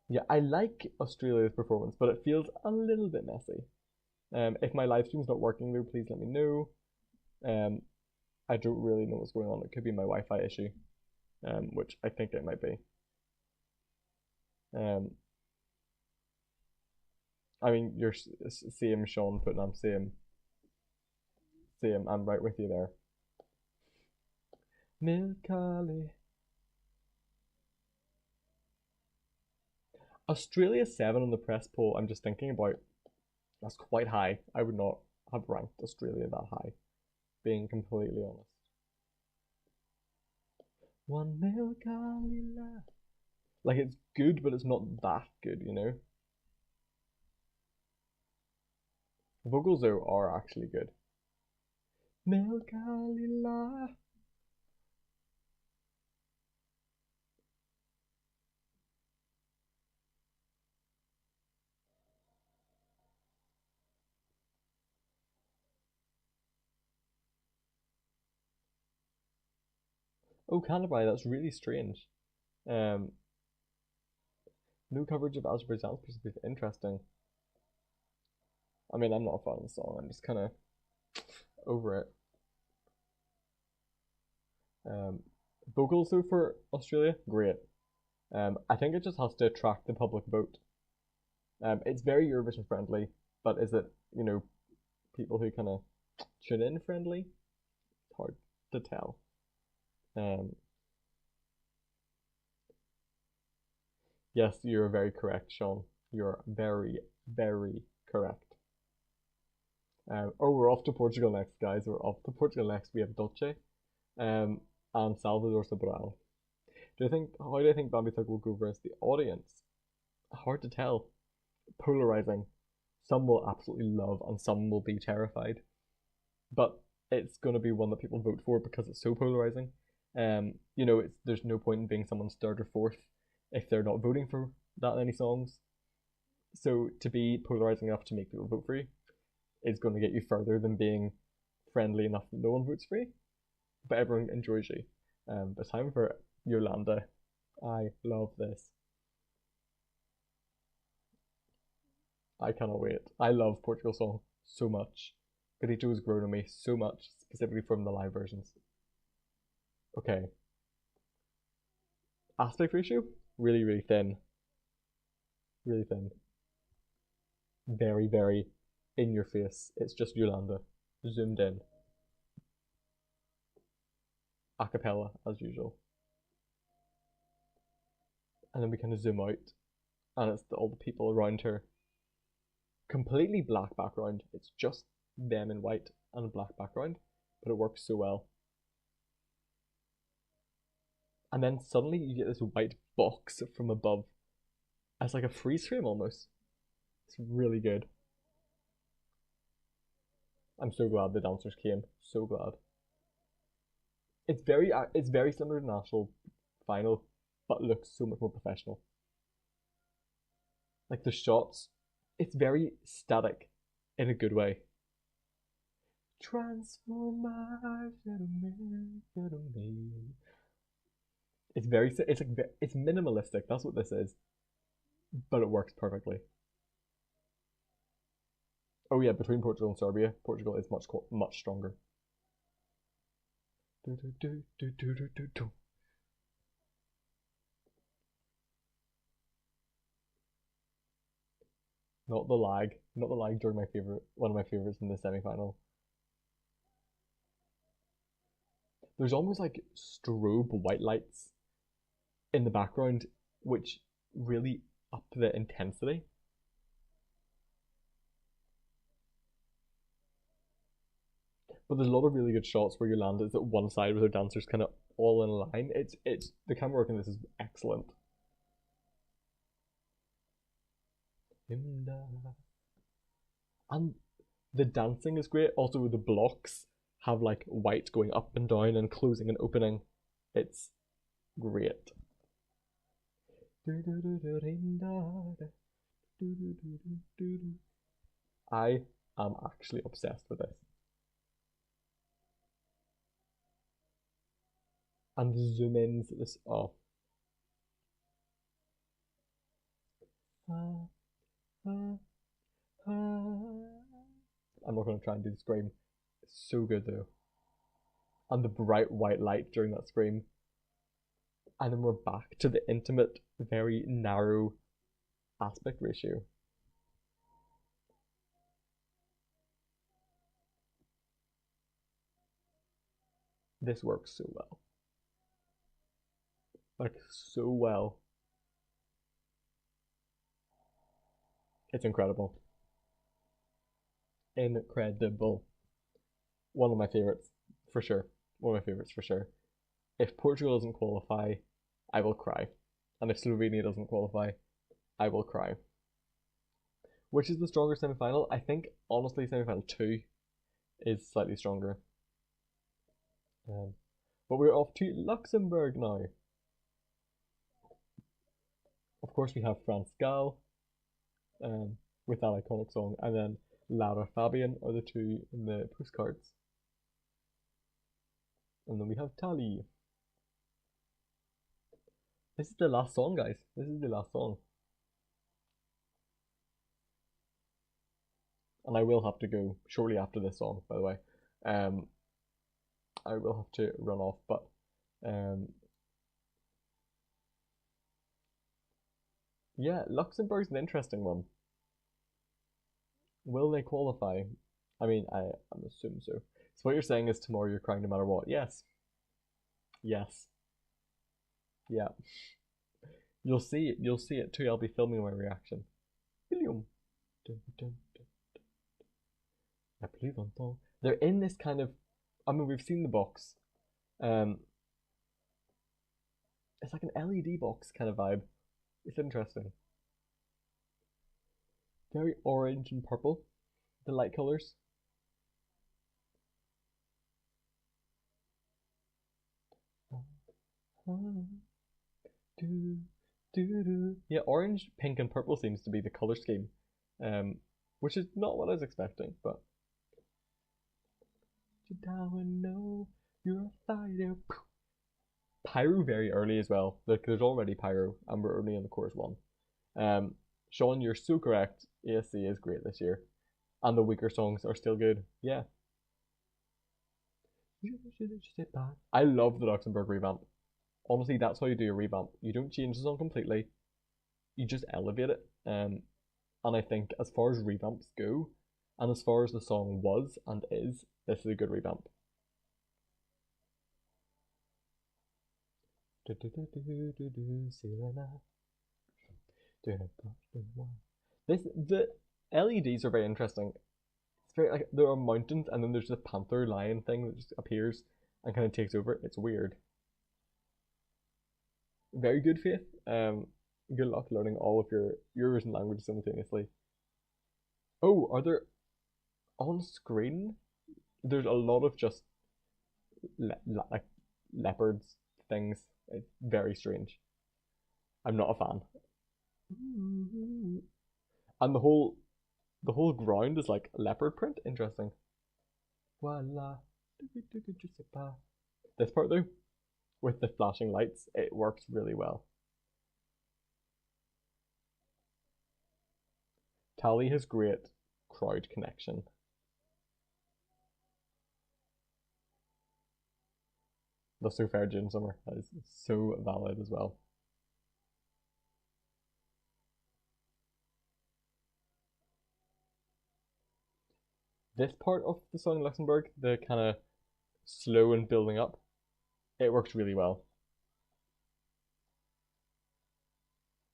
Yeah, I like Australia's performance, but it feels a little bit messy. If my live stream's not working though, please let me know. I don't really know what's going on. It could be my Wi-Fi issue, which I think it might be. I mean, you're same Sean putting on same. I'm right with you there. Milkali. Australia 7 on the press poll. I'm just thinking about. That's quite high. I would not have ranked Australia that high, being completely honest. One Milkali. Like, it's good, but it's not that good, you know? Vocals, though, are actually good. Milkali. Oh, Canterbury, that's really strange. No coverage of Azerbaijan's perspective. Interesting. I mean, I'm not a fan of the song. I'm just kind of over it. Vocals though for Australia, great. I think it just has to attract the public vote. It's very Eurovision friendly, but is it, you know, people who kind of tune in friendly? It's hard to tell. Yes, you're very correct, Sean. You're very, very correct. Oh, we're off to Portugal next, guys. We're off to Portugal next. We have Dolce, and Salvador Sobral. How do I think Bambi Thug will go versus the audience? Hard to tell. Polarizing. Some will absolutely love and some will be terrified. But it's going to be one that people vote for because it's so polarizing. There's no point in being someone's third or fourth if they're not voting for that many songs. So to be polarizing enough to make people vote for you is going to get you further than being friendly enough that no one votes for you, but everyone enjoys you. But time for Yolanda. I love this. I cannot wait. I love Portugal song so much. Grito has grown on me so much, specifically from the live versions. Okay. Aspect ratio? Really, really thin. Really thin. Very, very in your face. It's just Yolanda. Zoomed in. A cappella, as usual. And then we kind of zoom out, and it's all the people around her. Completely black background. It's just them in white and a black background, but it works so well. And then suddenly you get this white box from above. It's like a freeze frame almost. It's really good. I'm so glad the dancers came. So glad. It's very similar to National Final, but looks so much more professional. Like the shots, it's very static in a good way. Transform my it's minimalistic. That's what this is, but it works perfectly. Oh yeah, between Portugal and Serbia, Portugal is much stronger. Not the lag during one of my favorites in the semi-final. There's almost like strobe white lights in the background, which really up the intensity. But there's a lot of really good shots where Yolanda is at one side with her dancers kind of all in a line. It's the camera work in this is excellent. And the dancing is great. Also, the blocks have like white going up and down and closing and opening. It's great. I am actually obsessed with this. And the zoom ins, this I'm not going to try and do the scream. It's so good though. And the bright white light during that scream. And then we're back to the intimate, very narrow aspect ratio. This works so well. Like, so well. It's incredible. Incredible. One of my favorites, for sure. One of my favorites, for sure. If Portugal doesn't qualify, I will cry. And if Slovenia doesn't qualify, I will cry. Which is the stronger semi-final? I think, honestly, semi-final 2 is slightly stronger. But we're off to Luxembourg now. Of course, we have France Gall with that iconic song, and then Lara Fabian are the two in the postcards. And then we have Tali. This is the last song, guys. This is the last song. And I will have to go shortly after this song, by the way. I will have to run off, but yeah, Luxembourg's an interesting one. Will they qualify? I mean, I'm assuming so. So what you're saying is tomorrow you're crying no matter what? Yes. Yes. Yeah. You'll see it. You'll see it too. I'll be filming my reaction. William. They're in this kind of. I mean, we've seen the box. It's like an LED box kind of vibe. It's interesting. Very orange and purple, the light colors. Yeah, orange, pink, and purple seems to be the color scheme, which is not what I was expecting. But you're a fighter. Pyro very early as well. Like there's already pyro, and we're only in the chorus one. Sean, you're so correct. ASC is great this year, and the weaker songs are still good. Yeah. I love the Luxembourg revamp. Honestly, that's how you do a revamp. You don't change the song completely. You just elevate it. And I think as far as revamps go, and as far as the song was and is, this is a good revamp. The LEDs are very interesting. It's very like there are mountains and then there's a panther lion thing that just appears and kind of takes over. It's weird. Very good, Faith. Good luck learning all of your Eurovision languages simultaneously. Oh, are there on screen? There's a lot of just like leopards things. It's very strange. I'm not a fan. And the whole ground is like leopard print. Interesting. Voila. This part though, with the flashing lights, it works really well. Tally has great crowd connection. The So Fair June Summer, that is so valid as well. This part of the song Luxembourg, the kind of slow and building up, it works really well.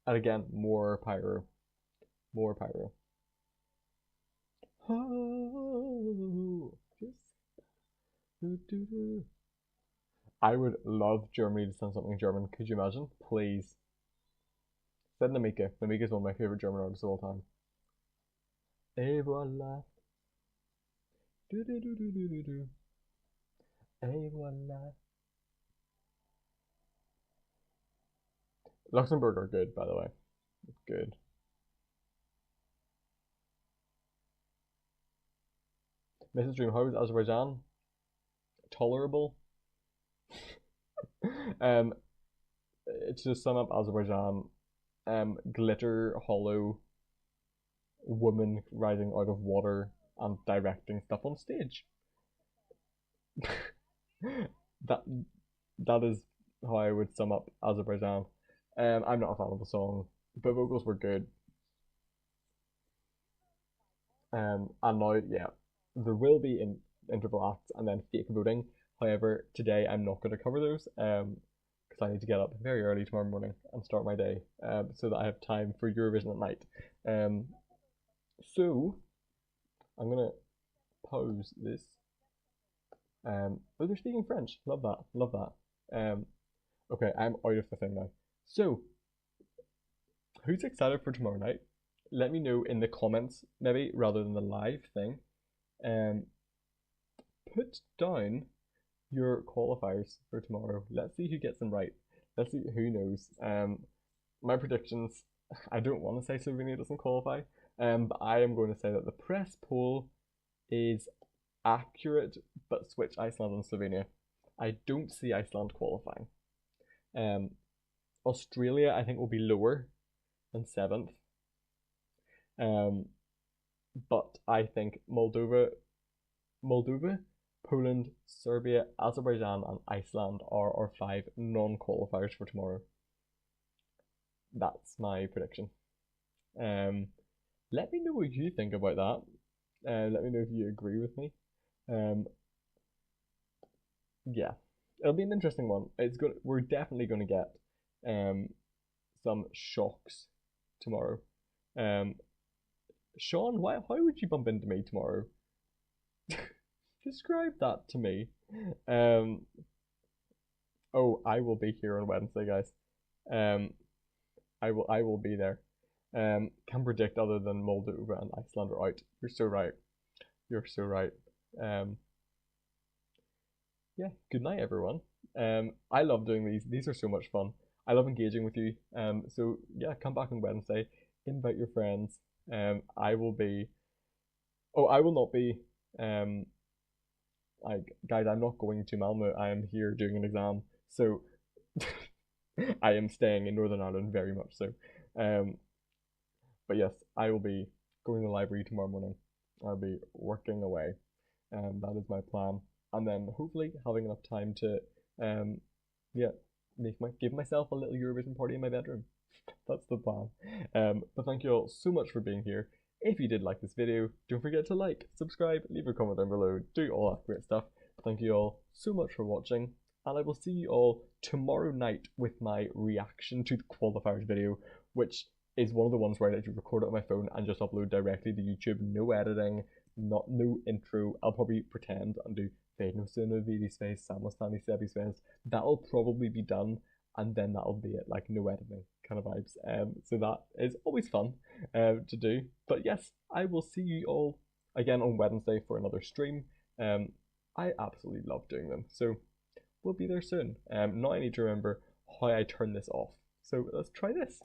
And again, more pyro. More pyro. Oh, I would love Germany to sing something German. Could you imagine? Please. Send Namika. Namika is one of my favorite German artists of all time. Et voilà. Et voilà. Luxembourg are good, by the way. Good. Mrs. Dream, how is Azerbaijan? Tolerable. To sum up Azerbaijan, glitter, hollow, woman rising out of water and directing stuff on stage. that is how I would sum up Azerbaijan. I'm not a fan of the song, but vocals were good. And now, yeah, there will be interval acts and then fake voting. However, today I'm not going to cover those because I need to get up very early tomorrow morning and start my day so that I have time for Eurovision at night. So I'm going to pause this. Oh, they're speaking French. Love that. Love that. Okay, I'm out of the thing now. So, who's excited for tomorrow night? Let me know in the comments, maybe rather than the live thing. Put down your qualifiers for tomorrow. Let's see who gets them right. Let's see who knows. My predictions. I don't want to say Slovenia doesn't qualify. But I am going to say that the press poll is accurate, but switch Iceland and Slovenia. I don't see Iceland qualifying. Australia, I think, will be lower than 7th. But I think Moldova, Poland, Serbia, Azerbaijan, and Iceland are our 5 non-qualifiers for tomorrow. That's my prediction. Let me know what you think about that. Let me know if you agree with me. Yeah, it'll be an interesting one. We're definitely going to get some shocks tomorrow. Sean, how would you bump into me tomorrow? Describe that to me. Oh, I will be here on Wednesday, guys. I will be there. Can predict other than Moldova and Iceland are out. You're so right. You're so right. Yeah, good night, everyone. I love doing these. These are so much fun. I love engaging with you. So yeah, come back on Wednesday. Invite your friends. I will be. Oh, I will not be. Like, guys, I'm not going to Malmo. I am here doing an exam. So I am staying in Northern Ireland very much so. But yes, I will be going to the library tomorrow morning. I'll be working away. That is my plan. And then hopefully having enough time to yeah, give myself a little Eurovision party in my bedroom. That's the plan. But thank you all so much for being here. If you did like this video, don't forget to like, subscribe, leave a comment down below, do all that great stuff. Thank you all so much for watching, and I will see you all tomorrow night with my reaction to the qualifiers video, which is one of the ones where I actually record it on my phone and just upload directly to YouTube. No editing, no intro. I'll probably pretend and do Vednosuna Vidi's face, Samostani Sebi's face. That'll probably be done, and then that'll be it, like no editing kind of vibes. So that is always fun to do. But yes, I will see you all again on Wednesday for another stream. I absolutely love doing them, so we'll be there soon. Now I need to remember how I turn this off. So let's try this.